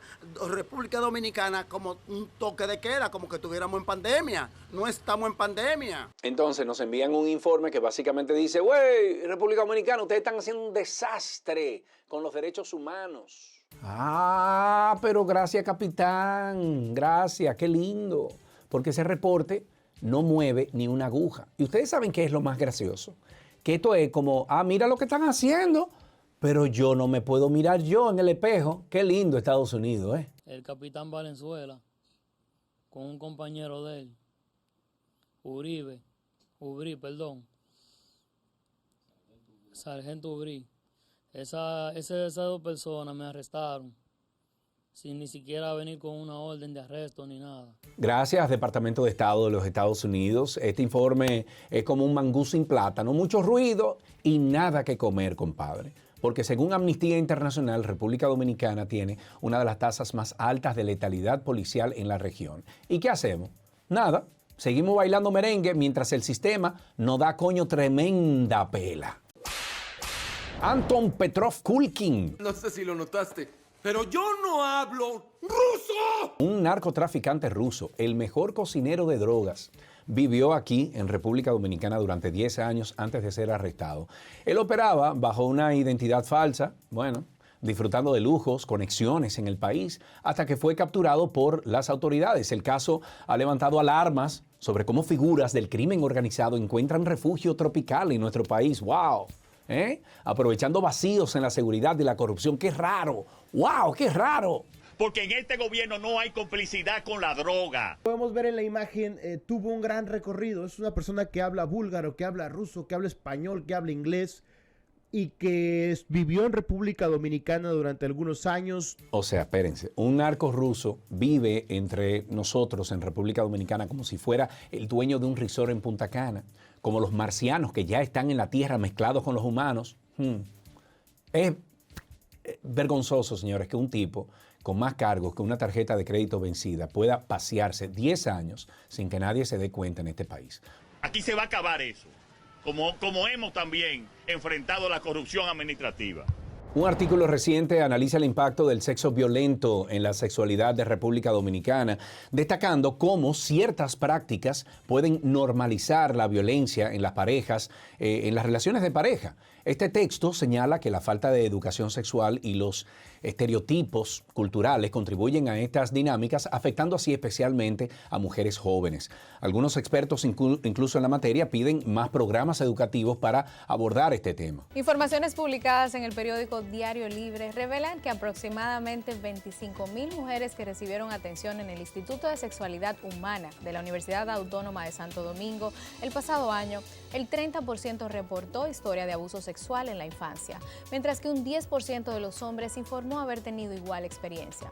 como un toque de queda, como que estuviéramos en pandemia. No estamos en pandemia.
Entonces nos envían un informe que básicamente dice, güey, República Dominicana, ustedes están haciendo un desastre con los derechos humanos. Ah, pero gracias, capitán. Gracias, qué lindo. Porque ese reporte no mueve ni una aguja. Y ustedes saben qué es lo más gracioso. Que esto es como, mira lo que están haciendo, pero yo no me puedo mirar yo en el espejo. Qué lindo Estados Unidos, ¿eh?
El capitán Valenzuela, con un compañero de él, Sargento Ubrí. Esas 2 personas me arrestaron sin ni siquiera venir con una orden de arresto ni nada.
Gracias, Departamento de Estado de los Estados Unidos. Este informe es como un mangú sin plátano, mucho ruido y nada que comer, compadre. Porque según Amnistía Internacional, República Dominicana tiene una de las tasas más altas de letalidad policial en la región. ¿Y qué hacemos? Nada, seguimos bailando merengue mientras el sistema nos da coño tremenda pela. Anton Petrov Kulkin.
No sé si lo notaste, pero yo no hablo ruso.
Un narcotraficante ruso, el mejor cocinero de drogas, vivió aquí en República Dominicana durante 10 años antes de ser arrestado. Él operaba bajo una identidad falsa, disfrutando de lujos, conexiones en el país, hasta que fue capturado por las autoridades. El caso ha levantado alarmas sobre cómo figuras del crimen organizado encuentran refugio tropical en nuestro país. ¡Wow! Aprovechando vacíos en la seguridad y la corrupción. ¡Qué raro! ¡Wow! ¡Qué raro!
Porque en este gobierno no hay complicidad con la droga.
Podemos ver en la imagen, tuvo un gran recorrido. Es una persona que habla búlgaro, que habla ruso, que habla español, que habla inglés y que vivió en República Dominicana durante algunos años.
O sea, espérense, un narco ruso vive entre nosotros en República Dominicana como si fuera el dueño de un resort en Punta Cana, como los marcianos que ya están en la tierra mezclados con los humanos. Es vergonzoso, señores, que un tipo con más cargos que una tarjeta de crédito vencida pueda pasearse 10 años sin que nadie se dé cuenta en este país.
Aquí se va a acabar eso, como hemos también enfrentado la corrupción administrativa.
Un artículo reciente analiza el impacto del sexo violento en la sexualidad de República Dominicana, destacando cómo ciertas prácticas pueden normalizar la violencia en las parejas, en las relaciones de pareja. Este texto señala que la falta de educación sexual y los estereotipos culturales contribuyen a estas dinámicas, afectando así especialmente a mujeres jóvenes. Algunos expertos, incluso en la materia, piden más programas educativos para abordar este tema.
Informaciones publicadas en el periódico Diario Libre revelan que aproximadamente 25,000 mujeres que recibieron atención en el Instituto de Sexualidad Humana de la Universidad Autónoma de Santo Domingo el pasado año, el 30% reportó historia de abuso sexual en la infancia, mientras que un 10% de los hombres informó haber tenido igual experiencia.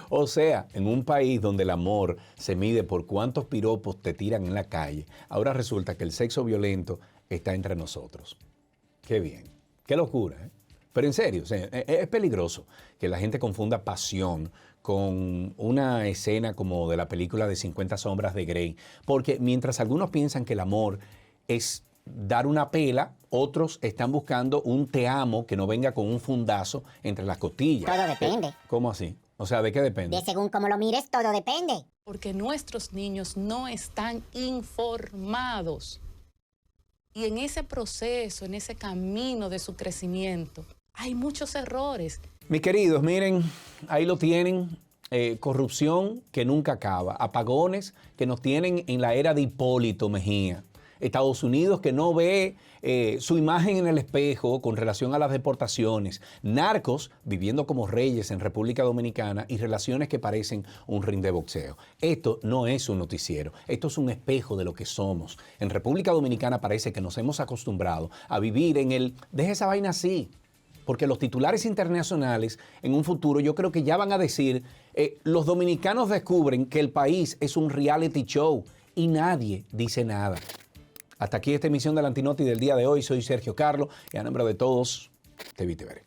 O sea, en un país donde el amor se mide por cuántos piropos te tiran en la calle, ahora resulta que el sexo violento está entre nosotros. Qué bien, qué locura, ¿eh? Pero en serio, o sea, es peligroso que la gente confunda pasión con una escena como de la película de 50 sombras de Grey, porque mientras algunos piensan que el amor es dar una pela, otros están buscando un te amo que no venga con un fundazo entre las costillas.
Todo depende.
¿Cómo así? O sea, ¿de qué depende?
De según cómo lo mires, todo depende.
Porque nuestros niños no están informados. Y en ese proceso, en ese camino de su crecimiento, hay muchos errores.
Mis queridos, miren, ahí lo tienen. Corrupción que nunca acaba. Apagones que nos tienen en la era de Hipólito Mejía. Estados Unidos que no ve su imagen en el espejo con relación a las deportaciones. Narcos viviendo como reyes en República Dominicana y relaciones que parecen un ring de boxeo. Esto no es un noticiero. Esto es un espejo de lo que somos. En República Dominicana parece que nos hemos acostumbrado a vivir en el deje esa vaina así. Porque los titulares internacionales en un futuro yo creo que ya van a decir los dominicanos descubren que el país es un reality show y nadie dice nada. Hasta aquí esta emisión del Antinoti del día de hoy. Soy Sergio Carlo y a nombre de todos, te vi, te veré.